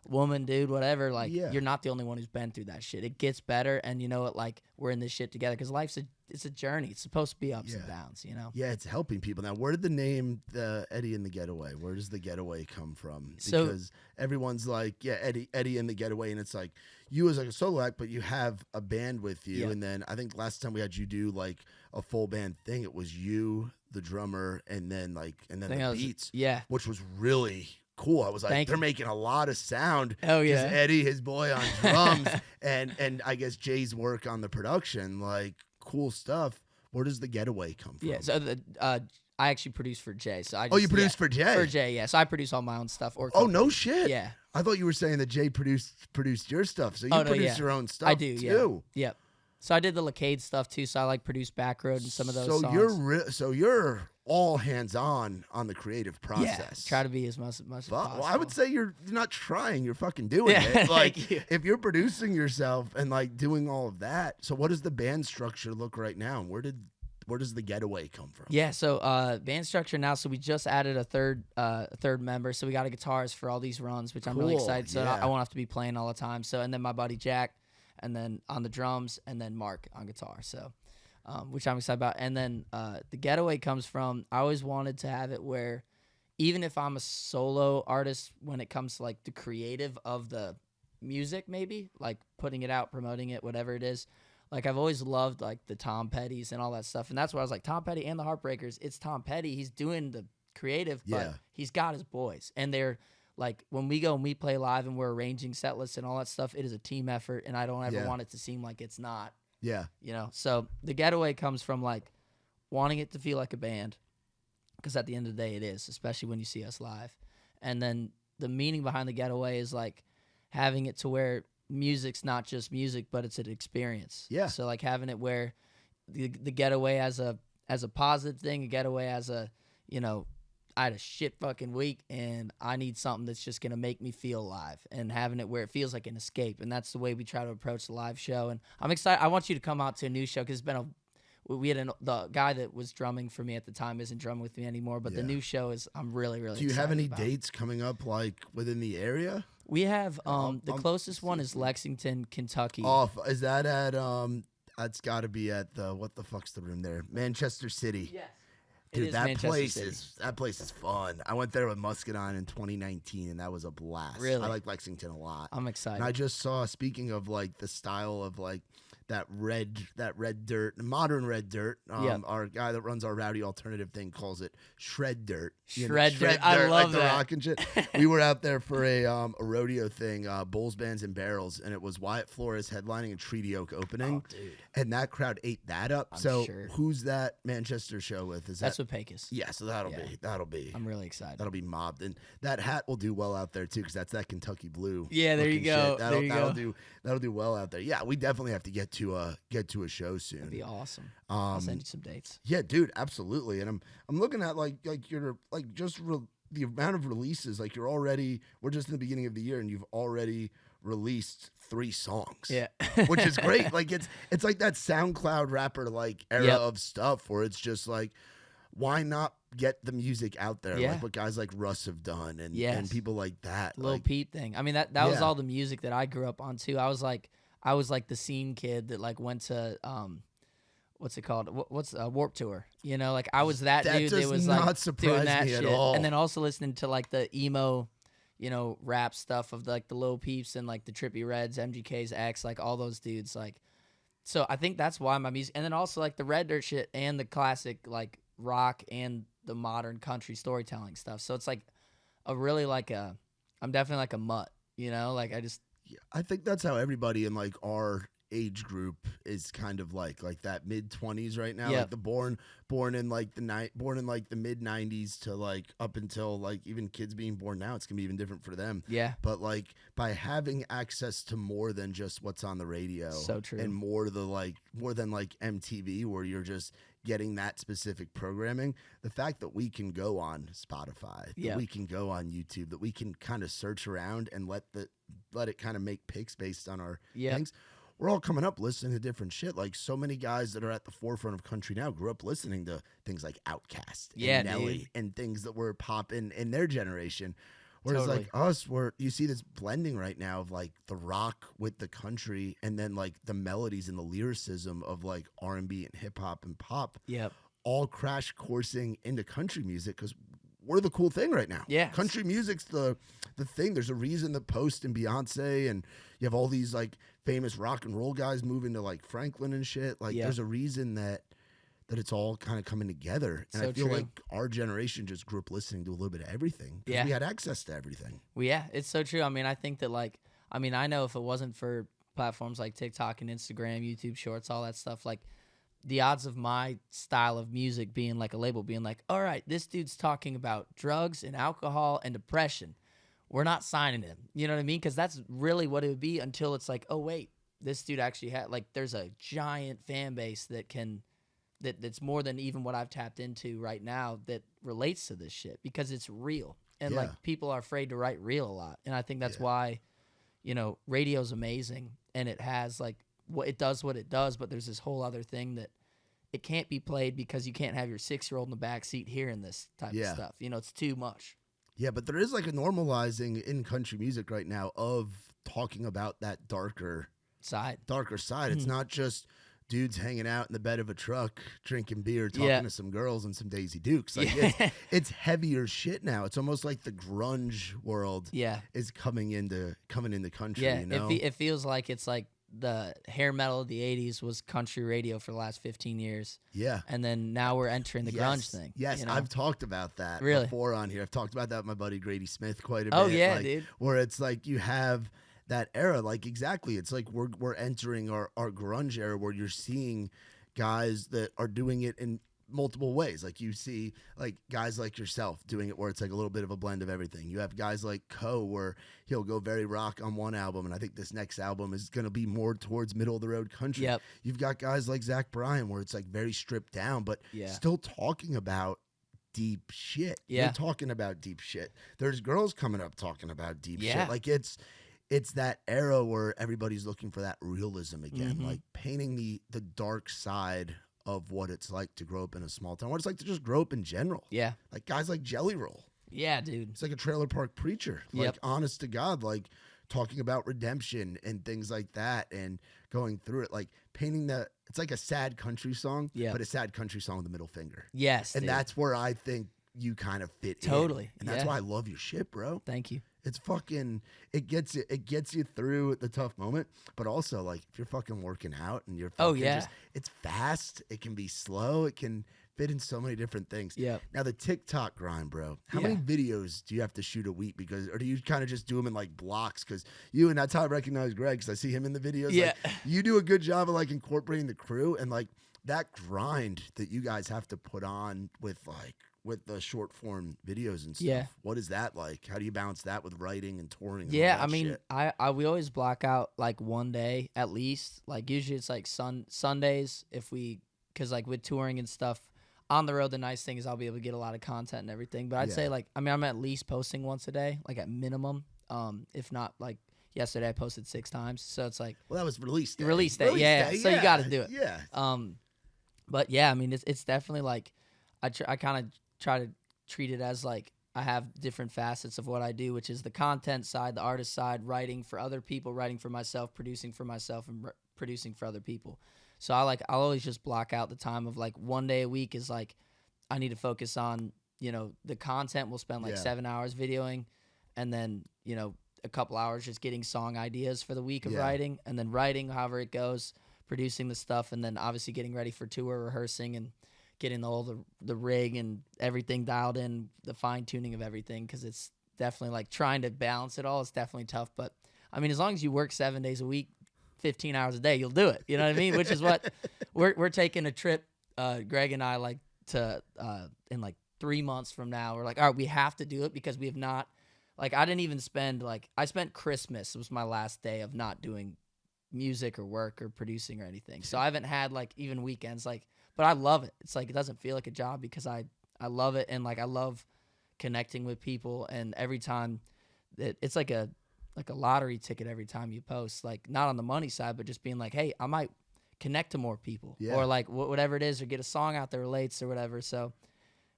woman, dude, whatever, like you're not the only one who's been through that shit. It gets better, and you know what, like we're in this shit together, because life's it's a journey. It's supposed to be ups and downs, you know. Yeah, it's helping people. Now, where did the name the Eddie and the Getaway, where does the Getaway come from? Because everyone's like, Eddie and the Getaway, and it's like you as like a solo act, but you have a band with you. And then I think last time we had you do like a full band thing, it was you, the drummer, and then the beats, which was really cool. I was like, they're making a lot of sound. Oh yeah, Eddie, his boy, on drums, and I guess Jay's work on the production, like cool stuff. Where does the Getaway come from? Yeah, so I actually produced for Jay. So you produced for Jay? For Jay, yeah. So I produce all my own stuff. No shit. Yeah. I thought you were saying that Jay produced your stuff. So you produce your own stuff. I do too. Yeah. Yep. So I did the Lacade stuff too. So I like produced Backroad and some of those songs. You're all hands on the creative process. Yeah, try to be as much as possible. Well, I would say you're not trying. You're fucking doing it. Like if you're producing yourself and like doing all of that. So what does the band structure look right now? Where does the Getaway come from? Yeah, so band structure now. So we just added a third member. So we got a guitarist for all these runs, which I'm really excited. So I won't have to be playing all the time. So, and then my buddy Jack, and then on the drums, and then Mark on guitar. So, which I'm excited about. And then the Getaway comes from, I always wanted to have it where even if I'm a solo artist, when it comes to like the creative of the music, maybe like putting it out, promoting it, whatever it is, Like I've always loved like the Tom Pettys and all that stuff, and that's why I was like Tom Petty and the Heartbreakers. It's Tom Petty. He's doing the creative, but he's got his boys, and they're like when we go and we play live and we're arranging set lists and all that stuff. It is a team effort, and I don't ever want it to seem like it's not. Yeah, you know. So the Getaway comes from like wanting it to feel like a band, because at the end of the day, it is, especially when you see us live. And then the meaning behind the Getaway is like having it to where music's not just music, but it's an experience. Yeah. So like having it where the Getaway as a positive thing, a Getaway as a, you know, I had a shit fucking week and I need something that's just gonna make me feel alive, and having it where it feels like an escape. And that's the way we try to approach the live show. And I'm excited. I want you to come out to a new show, because it's been we had the guy that was drumming for me at the time isn't drumming with me anymore, but the new show is, I'm really, really excited. Do you have any about. Dates coming up like within the area? We have the closest one is Lexington, Kentucky. Oh, is that at that's got to be at the, what the fuck's the room there? Manchester City. Yes. Dude, that place is fun. I went there with Muscadine in 2019, and that was a blast. Really? I like Lexington a lot. I'm excited. And I just saw, speaking of like the style of like that red dirt, modern red dirt. Our guy that runs our Rowdy alternative thing calls it shred dirt. Shred dirt. I love like that. The rock and shit. We were out there for a rodeo thing, Bulls, Bands, and Barrels, and it was Wyatt Flores headlining and Treaty Oak opening. Oh, dude. And that crowd ate that up. I'm so sure. Who's that Manchester show with? That's with Pecos. Yeah, so that'll be. I'm really excited. That'll be mobbed, and that hat will do well out there too, because that's that Kentucky blue. Yeah, there you go. That'll do well out there. Yeah, we definitely have to get to a show soon. That'd be awesome. I'll send you some dates. Yeah, dude, absolutely. And I'm looking at like you're like just the amount of releases. Like we're just in the beginning of the year, and you've already released 3 songs. Yeah, which is great. Like it's like that SoundCloud rapper like era of stuff where it's just like, why not get the music out there? Like what guys like Russ have done, and people like that. Lil Peep thing. I mean that was all the music that I grew up on too. I was like the scene kid that like went to what's it called? What's Warped Tour? You know, like I was that dude that was like doing that shit, and then also listening to like the emo, you know, rap stuff of like the Lil Peeps and like the Trippie Reds, MGK's X, like all those dudes. Like, so I think that's why my music, and then also like the Red Dirt shit and the classic like rock and the modern country storytelling stuff. So it's like I'm definitely like a mutt, you know, like I think that's how everybody in like our age group is kind of like that mid-20s right now. Like the born in like the mid 90s to like up until like even kids being born now, it's gonna be even different for them. Yeah. But like by having access to more than just what's on the radio, so true, and more than like MTV, where you're just getting that specific programming, the fact that we can go on Spotify, that we can go on YouTube, that we can kind of search around and let it kind of make picks based on our things. We're all coming up listening to different shit. Like so many guys that are at the forefront of country now grew up listening to things like Outkast and Nelly and things that were popping in their generation. Whereas like us, you see this blending right now of like the rock with the country, and then like the melodies and the lyricism of like R&B and hip hop and pop. Yep. All crash coursing into country music, because we're the cool thing right now. Yeah. Country music's the thing. There's a reason that Post and Beyonce, and you have all these like famous rock and roll guys moving to like Franklin and shit. Like there's a reason that it's all kind of coming together. And I feel like our generation just grew up listening to a little bit of everything, because we had access to everything. Well, yeah, it's so true. I mean, I think that I know if it wasn't for platforms like TikTok and Instagram, YouTube Shorts, all that stuff, like the odds of my style of music being like a label being like, all right, this dude's talking about drugs and alcohol and depression, we're not signing him. You know what I mean? Because that's really what it would be, until it's like, oh wait, this dude actually had like, there's a giant fan base that's more than even what I've tapped into right now that relates to this shit, because it's real. And like people are afraid to write real a lot. And I think that's why, you know, radio's amazing, and it has like what it does, but there's this whole other thing that it can't be played because you can't have your 6-year-old in the back seat hearing this type of stuff. You know, it's too much. Yeah, but there is like a normalizing in country music right now of talking about that darker side. It's not just dudes hanging out in the bed of a truck drinking beer, talking to some girls and some Daisy Dukes. Like it's heavier shit now. It's almost like the grunge world is coming into country. You know? It feels like it's like the hair metal of the 80s was country radio for the last 15 years. Yeah. And then now we're entering the grunge thing. Yes, you know? I've talked about that Really? before on here. I've talked about that with my buddy Grady Smith quite a bit. Oh, yeah, like, dude. Where it's like you have that era, like exactly. It's like we're entering our grunge era where you're seeing guys that are doing it in multiple ways. Like you see like guys like yourself doing it where it's like a little bit of a blend of everything. You have guys like Ko where he'll go very rock on one album, and I think this next album is going to be more towards middle of the road country. Yep. You've got guys like Zach Bryan where it's like very stripped down, but Yeah. still talking about deep shit. Yeah. You're talking about deep shit. There's girls coming up talking about deep Yeah. shit. Like it's that era where everybody's looking for that realism again, like painting the dark side of what it's like to grow up in a small town, what it's like to just grow up in general. Yeah. Like guys like Jelly Roll. Yeah, dude. It's like a trailer park preacher. Like Yep. honest to God, like talking about redemption and things like that and going through it, like painting it's like a sad country song, but a sad country song with a middle finger. Yes. And dude. that's where I think you kind of fit Totally. in. And that's Yeah. why I love your shit, bro. Thank you. It's fucking, it gets you through the tough moment, but also like if you're fucking working out and you're fucking it's fast, it can be slow, it can fit in so many different things. Yep. Now the TikTok grind, bro. How many videos do you have to shoot a week? Or do you kind of just do them in like blocks? Because and that's how I recognize Greg, because I see him in the videos. Yeah. Like, you do a good job of like incorporating the crew and like that grind that you guys have to put on with the short form videos and stuff. Yeah. What is that like? How do you balance that with writing and touring? And Yeah, all that I mean, shit? we always block out like one day at least. Like usually it's like Sundays because like with touring and stuff on the road, the nice thing is I'll be able to get a lot of content and everything. But I'd say like, I mean, I'm at least posting once a day, like at minimum. If not like yesterday I posted 6 times. So it's like, well, that was release day. Release day, yeah. So you got to do it. Yeah. But yeah, I mean, it's definitely like I kind of try to treat it as like I have different facets of what I do, which is the content side, the artist side, writing for other people, writing for myself, producing for myself, and producing for other people. So I'll always just block out the time of like one day a week is like I need to focus on, the content. We'll spend like 7 hours videoing, and then, a couple hours just getting song ideas for the week of writing, and then writing however it goes, producing the stuff, and then obviously getting ready for tour, rehearsing, and getting the rig and everything dialed in, the fine tuning of everything, because it's definitely like trying to balance it all. It's definitely tough, but I mean, as long as you work 7 days a week, 15 hours a day, you'll do it. You know what I mean? Which is what we're taking a trip, Greg and I, like to in like 3 months from now. We're like, all right, we have to do it because we have not. Like, I didn't even I spent Christmas. It was my last day of not doing music or work or producing or anything. So I haven't had like even weekends, but I love it. It's like, it doesn't feel like a job because I love it. And like, I love connecting with people. And every time it's like a lottery ticket every time you post, like not on the money side, but just being like, hey, I might connect to more people or like whatever it is, or get a song out that relates or whatever. So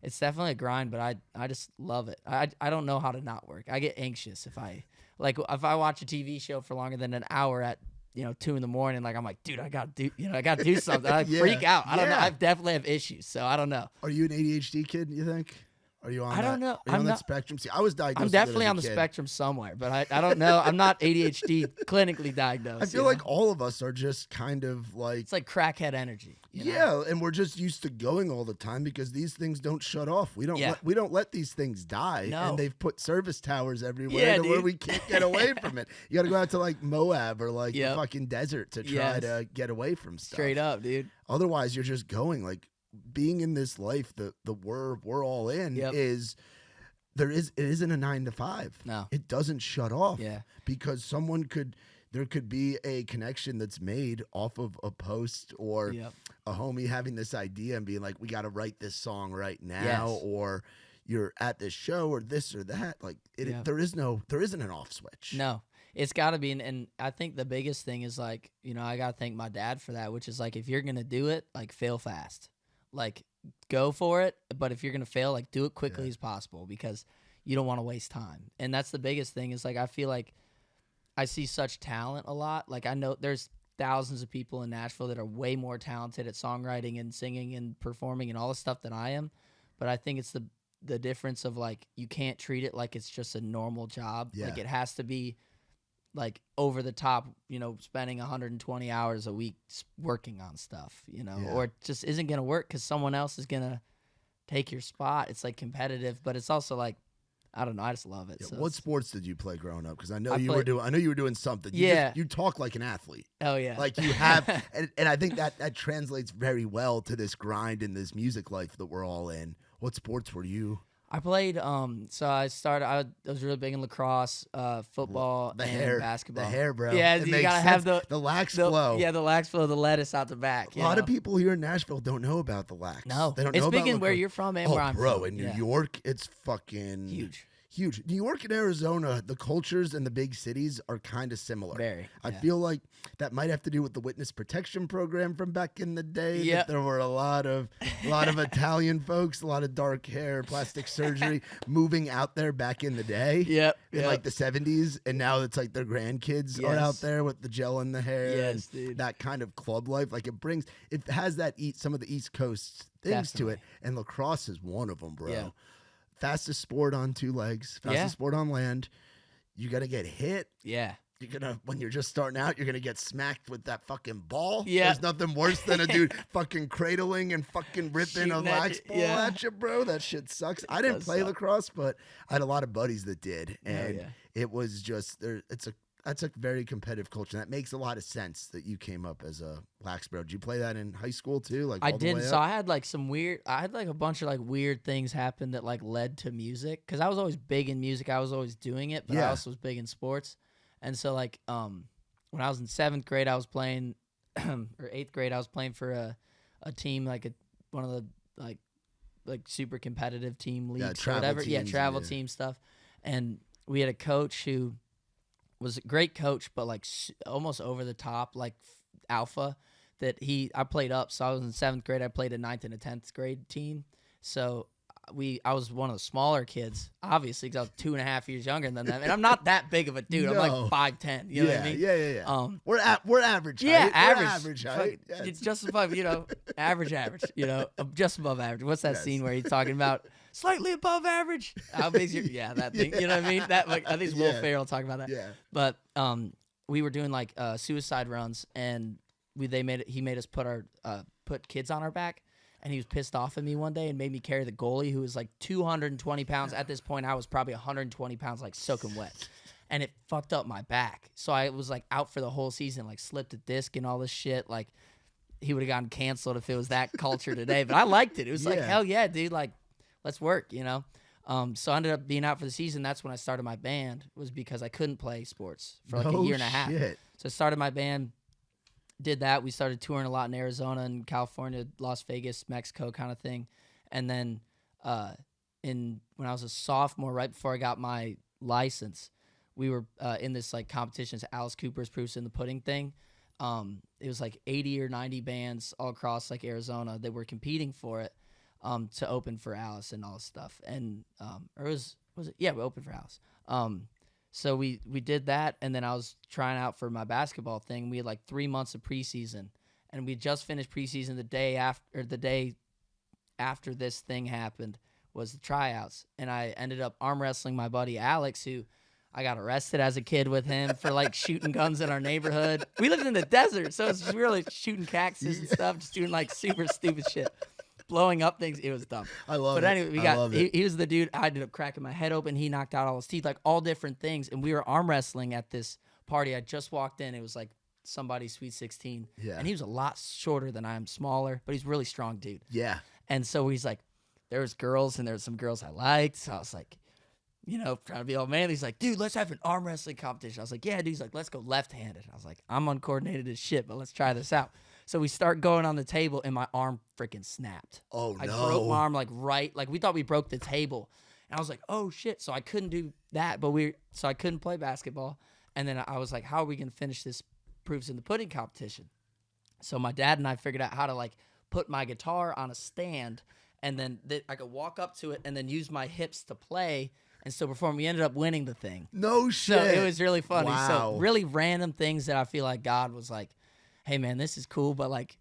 it's definitely a grind, but I just love it. I don't know how to not work. I get anxious if I watch a TV show for longer than an hour at 2 a.m, like I'm like, dude, I gotta do something. I freak out. I don't know. I definitely have issues, so I don't know. Are you an ADHD kid, you think? Are you on I don't know. Are you on that spectrum? See, I was diagnosed. I'm definitely on the spectrum somewhere, but I don't know. I'm not ADHD clinically diagnosed. I feel like all of us are just kind of like, it's like crackhead energy. And we're just used to going all the time because these things don't shut off. We don't let these things die. No. And they've put service towers everywhere where we can't get away from it. You got to go out to like Moab or like the fucking desert to try to get away from stuff. Straight up, dude. Otherwise, you're just going like. Being in this life, the we're all in is it isn't a 9 to 5. No, it doesn't shut off. Yeah, because there could be a connection that's made off of a post or a homie having this idea and being like, we got to write this song right now, or you're at this show or this or that. Like there isn't an off switch. No. It's got to be, and I think the biggest thing is like, I got to thank my dad for that, which is like, if you're gonna do it, like fail fast. Like, go for it, but if you're gonna fail, like do it quickly as possible because you don't want to waste time. And that's the biggest thing is like, I feel like I see such talent a lot. Like, I know there's thousands of people in Nashville that are way more talented at songwriting and singing and performing and all the stuff than I am. But I think it's the difference of like, you can't treat it like it's just a normal job. Like, it has to be like over the top, spending 120 hours a week working on stuff, or it just isn't going to work because someone else is going to take your spot. It's like competitive, but it's also like, I don't know. I just love it. Yeah, so what sports did you play growing up? Because I know I know you were doing something. You talk like an athlete. Oh yeah. Like you have, and I think that translates very well to this grind and this music life that we're all in. What sports were you? I played. So I was really big in lacrosse, football, and basketball. The hair, bro. Yeah, it you makes gotta sense. have the lax flow. Yeah, the lax flow, the lettuce out the back. A lot of people here in Nashville don't know about the lax. No, they don't it's know big about in where you're from and where I'm bro, from. in New York, it's fucking huge. Huge. New York and Arizona, the cultures in the big cities are kind of similar. Very. I feel like that might have to do with the witness protection program from back in the day. Yeah. There were a lot of Italian folks, a lot of dark hair, plastic surgery moving out there back in the day. Yep. In like the 70s, and now it's like their grandkids are out there with the gel in the hair. Yes, and dude. that kind of club life. Like it has that some of the East Coast things to it, and lacrosse is one of them, bro. Yeah. Fastest sport on two legs, fastest sport on land. You got to get hit. Yeah. When you're just starting out, you're going to get smacked with that fucking ball. Yeah. There's nothing worse than a dude fucking cradling and fucking ripping a lax ball at you, bro. That shit sucks. I didn't play lacrosse, but I had a lot of buddies that did. And it was just, that's a very competitive culture. That makes a lot of sense that you came up as a lax bro. Did you play that in high school too? Like I did. So I had like a bunch of like weird things happen that like led to music. Cause I was always big in music. I was always doing it, but I also was big in sports. And so like, when I was in 7th grade, I was playing, or 8th grade, I was playing for a team, like one of the like super competitive team leagues or whatever. Travel team stuff. And we had a coach who was a great coach, but like almost over the top, like alpha. I played up, so I was in 7th grade. I played a 9th and a 10th grade team. So I was one of the smaller kids, obviously, because I was 2.5 years younger than them, and I'm not that big of a dude. No. I'm like 5'10". You know what I mean? Yeah. We're average. Yeah, height. average. We're average height. It's just above, average. I'm just above average. What's that scene where he's talking about slightly above average? How big's your that thing? You know what I mean? That I think it's Will Ferrell talking about that. Yeah. But we were doing like suicide runs, and he made us put kids on our back. And he was pissed off at me one day and made me carry the goalie, who was like 220 pounds. At this point, I was probably 120 pounds, like soaking wet. And it fucked up my back. So I was like out for the whole season, like slipped a disc and all this shit. Like he would have gotten canceled if it was that culture today. But I liked it. It was like, hell yeah, dude. Like, let's work, So I ended up being out for the season. That's when I started my band, was because I couldn't play sports for like a year and a half. So I started my band. Did that. We started touring a lot in Arizona and California, Las Vegas, Mexico kind of thing. And then when I was a sophomore, right before I got my license, we were in this like competition. It's Alice Cooper's Proofs in the Pudding thing. It was like 80 or 90 bands all across like Arizona that were competing for it to open for Alice and all this stuff. And we opened for Alice. So we did that, and then I was trying out for my basketball thing. We had like 3 months of preseason, and we just finished preseason the day after this thing happened was the tryouts. And I ended up arm wrestling my buddy Alex, who I got arrested as a kid with him for like shooting guns in our neighborhood. We lived in the desert, so it's really shooting cactus and stuff, just doing like super stupid shit. Blowing up things, it was dumb. I love it. But anyway, he was the dude. I ended up cracking my head open. He knocked out all his teeth, like all different things. And we were arm wrestling at this party. I just walked in. It was like somebody's Sweet 16. Yeah. And he was a lot shorter than I am, smaller, but he's a really strong dude. Yeah. And so he's like, there was girls, and there was some girls I liked. So I was like, trying to be all manly. He's like, dude, let's have an arm wrestling competition. I was like, yeah, dude. He's like, let's go left-handed. I was like, I'm uncoordinated as shit, but let's try this out. So we start going on the table, and my arm freaking snapped. Oh, no. I broke my arm, like we thought we broke the table. And I was like, oh, shit. So I couldn't do that, so I couldn't play basketball. And then I was like, how are we going to finish this Proofs in the Pudding competition? So my dad and I figured out how to, like, put my guitar on a stand, and then I could walk up to it and then use my hips to play and still perform. We ended up winning the thing. No shit. So it was really funny. Wow. So really random things that I feel like God was like, hey, man, this is cool, but, like,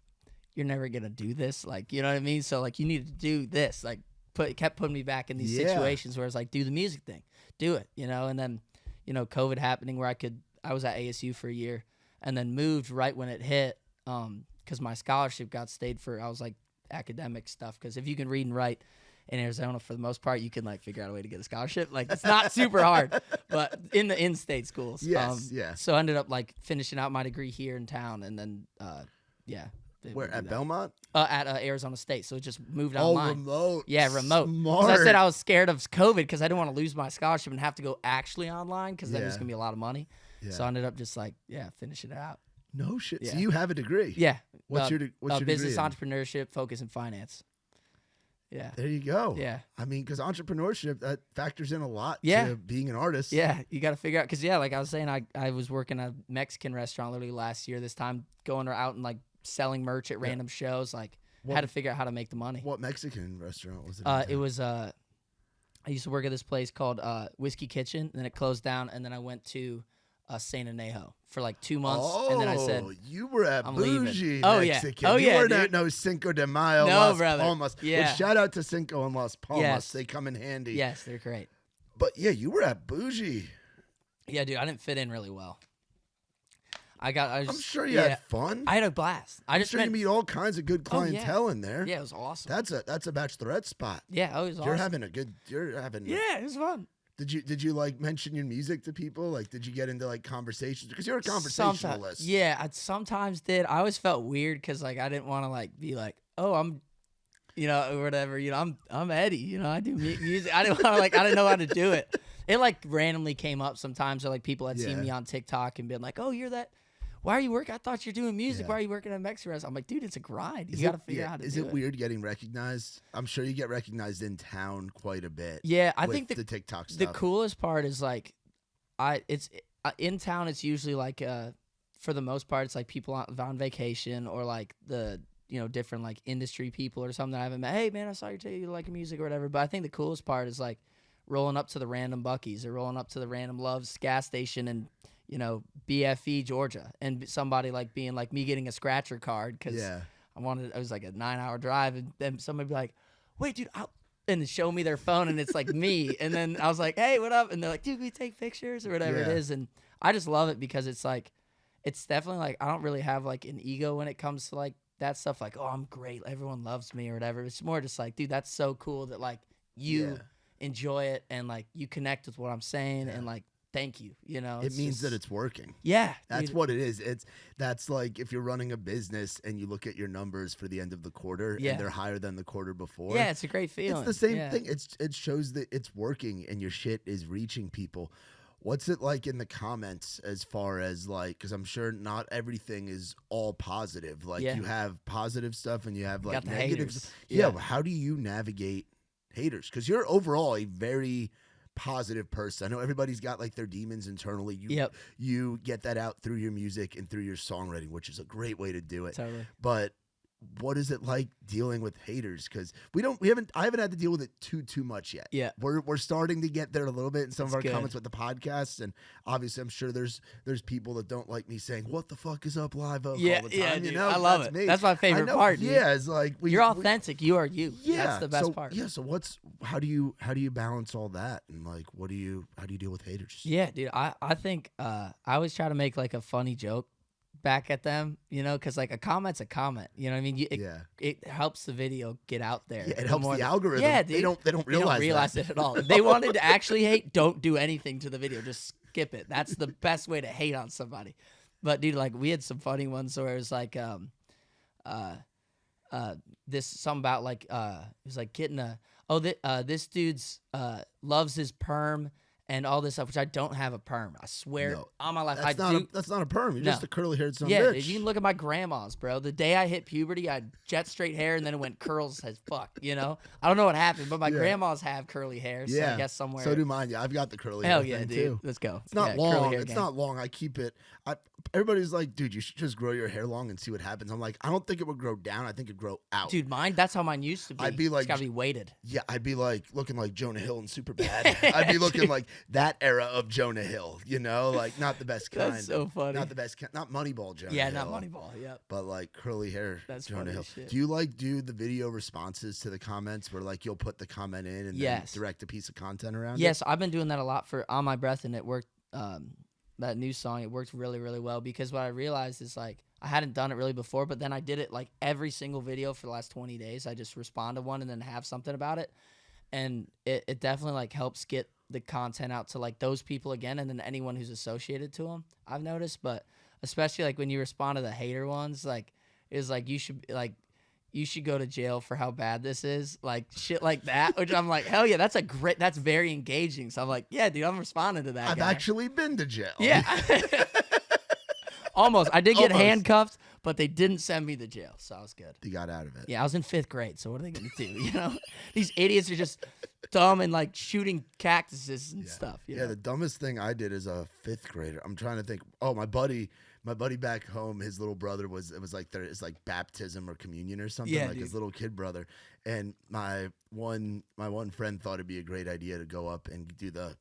you're never going to do this. Like, you know what I mean? So, like, you need to do this. Like, kept putting me back in these situations where it's like, do the music thing. Do it, And then, COVID happening where I I was at ASU for a year and then moved right when it hit because my scholarship got stayed for, I was like, academic stuff. Because if you can read and write in Arizona, for the most part, you can like figure out a way to get a scholarship. Like it's not super hard, but in the in-state schools. Yes, yeah. So I ended up like finishing out my degree here in town, and then Where at Belmont? At Arizona State. So it just moved Oh, online. remote. Yeah, remote. Smart. So I said I was scared of COVID because I didn't want to lose my scholarship and have to go actually online because then it was Yeah. gonna be a lot of money. Yeah. So I ended up just like finishing it out. No shit. So Yeah. you have a degree? Yeah. What's your business degree in? entrepreneurship, focus in finance. Yeah. There you go. Yeah. I mean, because entrepreneurship, that factors in a lot Yeah. to being an artist. Yeah, you got to figure out because like I was saying, I was working at a Mexican restaurant literally last year. This time going out and like selling merch at random shows. Like had to figure out how to make the money. What Mexican restaurant was it? It was I used to work at this place called Whiskey Kitchen, and then it closed down, and then I went to San Anejo for like 2 months, and then I said, you were at I'm bougie leaving. Oh, yeah. Mexican. Oh, You yeah, weren't at dude. no Cinco de Mayo, No, Las brother. Palmas. Yeah. Which, shout out to Cinco and Las Palmas. Yes. They come in handy. yes, they're great. But yeah, you were at bougie. Yeah, dude, I didn't fit in really well. I'm I'm sure you had fun. I had a blast. I I'm just sure you meet all kinds of good Oh, yeah. clientele in there. Yeah, it was awesome. That's a bachelorette spot. Yeah, it was You're awesome. having a good. You're having. Yeah, it was fun. Did you like mention your music to people? Like, did you get into like conversations? Because you're a Sometimes, conversationalist. yeah, I sometimes did. I always felt weird because like I didn't want to like be like, oh, I'm, or whatever. I'm Eddie. I do music. I didn't want to like. I didn't know how to do it. It like randomly came up sometimes, or like people had seen me on TikTok and been like, oh, you're that. Why are you working? I thought you're doing music. Yeah. Why are you working at Mexican restaurant? I'm like, dude, it's a grind. You got to figure out how to do it. Is it weird getting recognized? I'm sure you get recognized in town quite a bit. Yeah, I with think the TikTok stuff. the coolest part is like, in town. It's usually like for the most part, it's like people on vacation or like the different like industry people or something that I haven't met. Hey man, I saw you like music or whatever. But I think the coolest part is like rolling up to the random Buc-ee's or rolling up to the random Love's gas station and BFE Georgia, and somebody like being like me getting a scratcher card because it was like a 9-hour drive, and then somebody be like, wait dude, and they show me their phone and it's like me, and then I was like, hey, what up? And they're like, dude, can we take pictures or whatever it is? And I just love it because it's like, it's definitely like, I don't really have like an ego when it comes to like that stuff, like, oh, I'm great, everyone loves me or whatever. It's more just like, dude, that's so cool that like you enjoy it and like you connect with what I'm saying and like thank you. It means that it's working. Yeah, That's what it is. That's like if you're running a business and you look at your numbers for the end of the quarter and they're higher than the quarter before. Yeah, it's a great feeling. It's the same thing. It shows that it's working and your shit is reaching people. What's it like in the comments as far as like, because I'm sure not everything is all positive. Like you have positive stuff and you have like negatives. Yeah. How do you navigate haters? Because you're overall a very positive person. I know everybody's got like their demons internally. You get that out through your music and through your songwriting, which is a great way to do it. Totally. But what is it like dealing with haters? Because I haven't had to deal with it too much yet. Yeah, we're starting to get there a little bit in some of our good. comments with the podcast, and obviously I'm sure there's people that don't like me saying what the fuck is up Live Oak all the time. Yeah, dude, I love it. Me. That's my favorite part. Dude. Yeah, it's like you're authentic. You are you. Yeah, that's the best part. Yeah. So how do you balance all that, and like how do you deal with haters? Yeah, dude. I think I always try to make like a funny joke back at them, because like a comment's a comment. You know what I mean? It helps the video get out there. Yeah, it helps the algorithm. Yeah, dude. They don't realize it at all. If they wanted to actually hate, don't do anything to the video. Just skip it. That's the best way to hate on somebody. But dude, like we had some funny ones where it was like this something about like it was like getting this dude's loves his perm and all this stuff, which I don't have a perm. I swear on my life, that's not a perm. You're just a curly-haired son of a bitch. bitch. You can look at my grandma's, bro. The day I hit puberty, I had jet straight hair, and then it went curls as fuck. I don't know what happened, but my grandmas have curly hair, so I guess somewhere. So do mine. Yeah, I've got the curly Hell hair yeah, thing dude. too. Let's go. It's not long. It's not long. I keep it. Everybody's like, dude, you should just grow your hair long and see what happens. I'm like, I don't think it would grow down. I think it'd grow out. Dude, that's how mine used to be. I'd be like, it's gotta be weighted. Yeah, I'd be like looking like Jonah Hill in Superbad. I'd be looking like that era of Jonah Hill, like not the best kind. That's so funny. Not the best kind. Not Moneyball Jonah Hill. Yeah, not Moneyball. Yep. But like curly hair Jonah Hill. Shit. Do you do the video responses to the comments where like you'll put the comment in and then direct a piece of content around it? Yes, I've been doing that a lot for On My Breath, and it worked. new song, it worked really, really well because what I realized is like I hadn't done it really before, but then I did it like every single video for the last 20 days. I just respond to one and then have something about it. And it definitely like helps get the content out to like those people again and then anyone who's associated to them, I've noticed. But especially like when you respond to the hater ones, like is like you should go to jail for how bad this is, like shit like that, which I'm like, hell yeah, that's very engaging. So I'm like, yeah, dude, I'm responding to that. I've actually been to jail. Yeah. Almost. I did get handcuffed, but they didn't send me to jail, so I was good. You got out of it. Yeah, I was in 5th grade, so what are they going to do? You know, these idiots are just dumb and like shooting cactuses and stuff. You know? The dumbest thing I did as a 5th grader, I'm trying to think. Oh, my buddy back home, his little brother it was like it's like baptism or communion or something, like dude. His little kid brother. And my one friend thought it'd be a great idea to go up and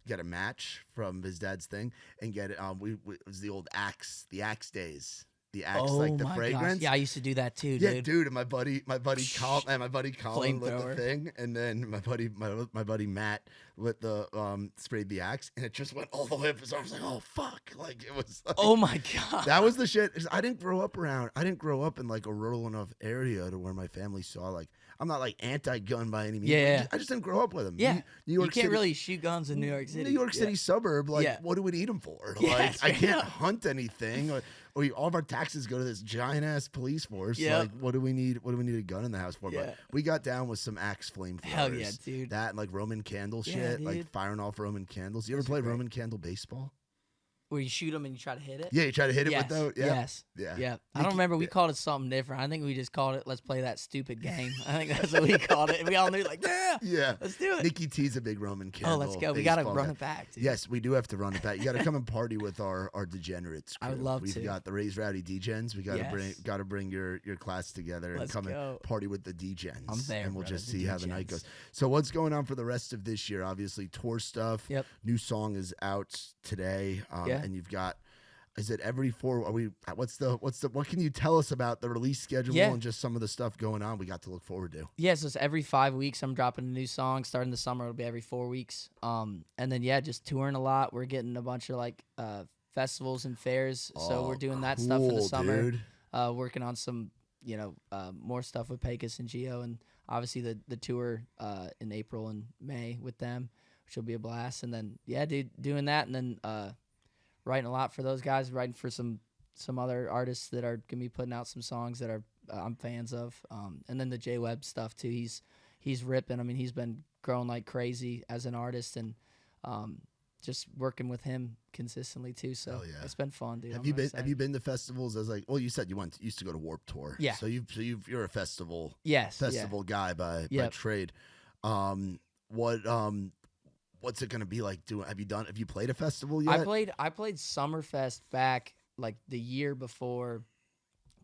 get a match from his dad's thing and get it. It was the old Axe days. The Axe, like the fragrance. Gosh. Yeah, I used to do that too, dude. Yeah, dude. And my buddy Colin lit the thing, and then my buddy Matt lit the sprayed the Axe, and it just went all the way up his arm. I was like, oh fuck! Like it was. Like, oh my god. That was the shit. I didn't grow up in like a rural enough area to where my family saw like. I'm not like anti-gun by any means. Yeah. I just didn't grow up with them. Yeah. New York you can't City, really shoot guns in New York City. New York City suburb. Like, what do we need them for? Like, I can't hunt anything. Or all of our taxes go to this giant ass police force. Yep. Like, what do we need a gun in the house for? Yeah. But we got down with some Axe flamethrowers. Hell yeah, dude. That and like Roman candle shit, dude. like firing off Roman candles. You ever play Roman candle baseball? Where you shoot them and you try to hit it? Yeah, you try to hit it with those. Yeah. Yes. Yeah. I don't remember. We called it something different. I think we just called it, let's play that stupid game. I think that's what we called it. And we all knew, like, yeah, let's do it. Nikki T's a big Roman candle. Oh, let's go. We got to run it back, dude. Yes, we do have to run it back. You got to come and party with our degenerates crew. I would love We've got the Raised Rowdy Degens. We got to bring your class together and come and party with the Degens. I'm there, and we'll brother, just see how the night goes. So what's going on for the rest of this year? Obviously, tour stuff. Yep. New song is out today. And you've got. Is it every 4? What can you tell us about the release schedule and just some of the stuff going on we got to look forward to? Yeah, so it's every 5 weeks I'm dropping a new song. Starting the summer, it'll be every 4 weeks. And then just touring a lot. We're getting a bunch of like festivals and fairs. So we're doing that stuff for the summer. Dude. Working on some, more stuff with Pecos and Gio, and obviously the tour in April and May with them, which will be a blast. And then dude, doing that, and then writing a lot for those guys, writing for some other artists that are gonna be putting out some songs that are I'm fans of, and then the J Webb stuff too. He's ripping. I mean, he's been growing like crazy as an artist, and just working with him consistently too. So it's been fun, dude. Have you been to festivals as like? Well, you said you used to go to Warped Tour. Yeah. So you're a festival guy by trade. What's it gonna be like? Have you played a festival yet? I played Summerfest back like the year before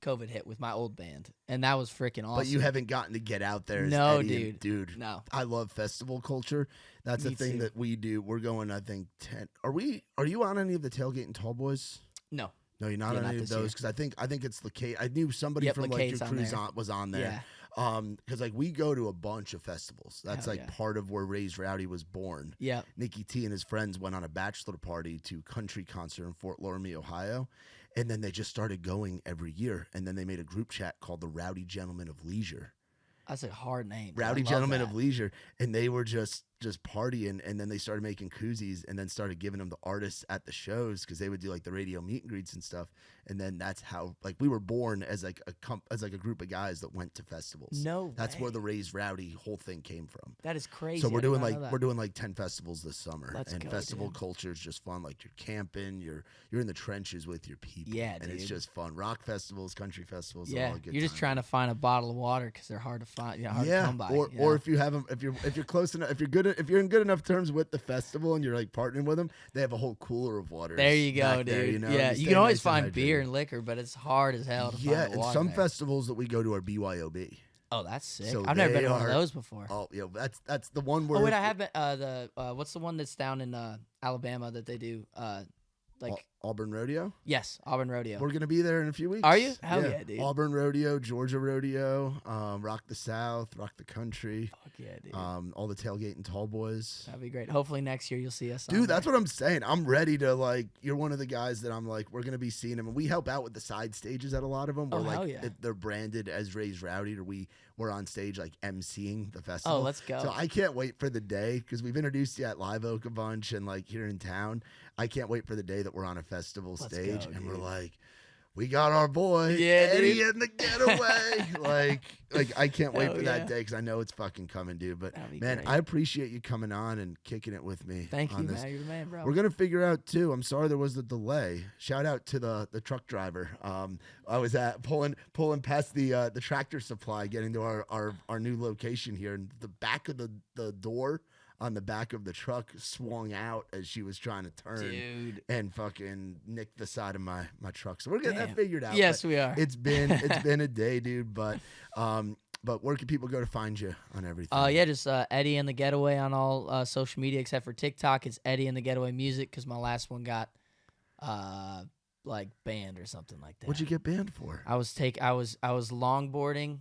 COVID hit with my old band, and that was freaking awesome. But you haven't gotten to get out there. No, Eddie dude. No. I love festival culture. That's the thing that we do. We're going, I think 10. Are you on any of the Tailgate and Tall Boys? No. No, you're not on any of those because I think it's LeCate. I knew somebody from like your cruise was on there. Yeah. Because like we go to a bunch of festivals. That's part of where Raised Rowdy was born. Yeah. Nicky T and his friends went on a bachelor party to country concert in Fort Laramie, Ohio, and then they just started going every year. And then they made a group chat called the Rowdy Gentlemen of Leisure. That's a hard name. Rowdy Gentlemen of Leisure, and they were just partying, and then they started making koozies, and then started giving them to artists at the shows because they would do like the radio meet and greets and stuff, and then that's how like we were born as like a group of guys that went to festivals. That's where the Raised Rowdy whole thing came from. That is crazy. So we're doing like 10 festivals this summer, festival culture is just fun. Like you're camping, you're in the trenches with your people, and it's just fun. Rock festivals, country festivals, all a good you're just trying to find a bottle of water because they're hard to find, hard to come by. Or if you have them, if you're close enough, if you're in good enough terms with the festival and you're like partnering with them, they have a whole cooler of water. There you go, dude. There, you can always find beer and liquor, but it's hard as hell to find water. And some festivals that we go to are BYOB. Oh, that's sick. So I've never been to one of those before. Oh, that's the one where. Oh wait, I have been. What's the one that's down in Alabama that they do? Auburn Rodeo. Yes, Auburn Rodeo. We're gonna be there in a few weeks. Are you? Hell yeah, dude. Auburn Rodeo, Georgia Rodeo, Rock the South, Rock the Country. Fuck yeah, dude. All the tailgate and tall boys. That'd be great. Hopefully next year you'll see us. Dude, that's what I'm saying. I'm ready to like. You're one of the guys that I'm like. We're gonna be seeing them, and we help out with the side stages at a lot of them. Where hell yeah. they're branded as Raised Rowdy, or we're on stage like emceeing the festival. Oh, let's go. So I can't wait for the day because we've introduced you at Live Oak a bunch and like here in town. I can't wait for the day that we're on a festival stage and we're like, we got our boy Eddie in the Getaway. like I can't wait for that day because I know it's fucking coming, dude. But man, great. I appreciate you coming on and kicking it with me. Thank you, man. You're the man, bro. We're gonna figure out too. I'm sorry there was the delay. Shout out to the truck driver. I was at pulling past the Tractor Supply, getting to our new location here, and the back of the door on the back of the truck swung out as she was trying to turn and fucking nicked the side of my truck. So we're getting that figured out. Yes, we are. It's been a day, dude. But where can people go to find you on everything? Yeah, just Eddie and the Getaway on all social media except for TikTok. It's Eddie and the Getaway Music because my last one got like banned or something like that. What'd you get banned for? I was longboarding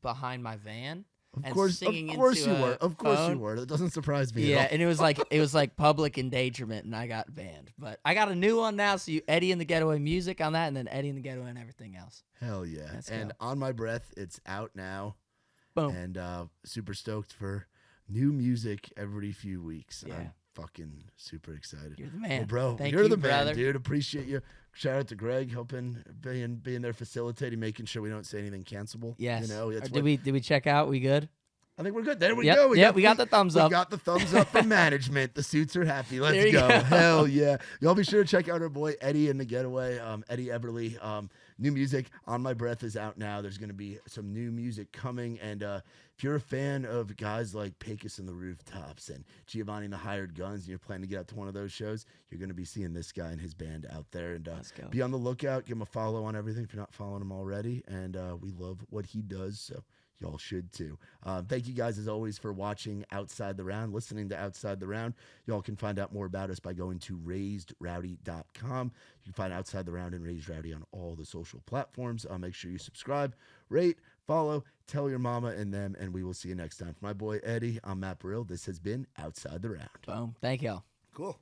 behind my van. Of course you were. Of course you were. That doesn't surprise me. Yeah, and it was like public endangerment, and I got banned. But I got a new one now. So Eddie and the Getaway Music on that, and then Eddie and the Getaway and everything else. Hell yeah! And On My Breath, it's out now. Boom. And super stoked for new music every few weeks. Yeah. I'm fucking super excited. You're the man, well, bro. Thank you're you, the man, brother. Dude. Appreciate you. Shout out to Greg, helping being there, facilitating, making sure we don't say anything cancelable. Yes. You know, did we check out? We good? I think we're good. There we go. We got the thumbs up. We got the thumbs up from management. The suits are happy. Let's go. Hell yeah. Y'all be sure to check out our boy Eddie in the Getaway, Eddie Eberle. New music, On My Breath, is out now. There's going to be some new music coming. And if you're a fan of guys like Pecos and the Rooftops and Giovanni and the Hired Guns, and you're planning to get out to one of those shows, you're going to be seeing this guy and his band out there. And be on the lookout. Give him a follow on everything if you're not following him already. And we love what he does. So y'all should too. Thank you guys as always for watching Outside the Round, listening to Outside the Round. Y'all can find out more about us by going to raisedrowdy.com. You can find Outside the Round and Raised Rowdy on all the social platforms. Make sure you subscribe, rate, follow, tell your mama and them, and we will see you next time. For my boy Eddie, I'm Matt Burrill. This has been Outside the Round. Boom. Thank y'all. Cool.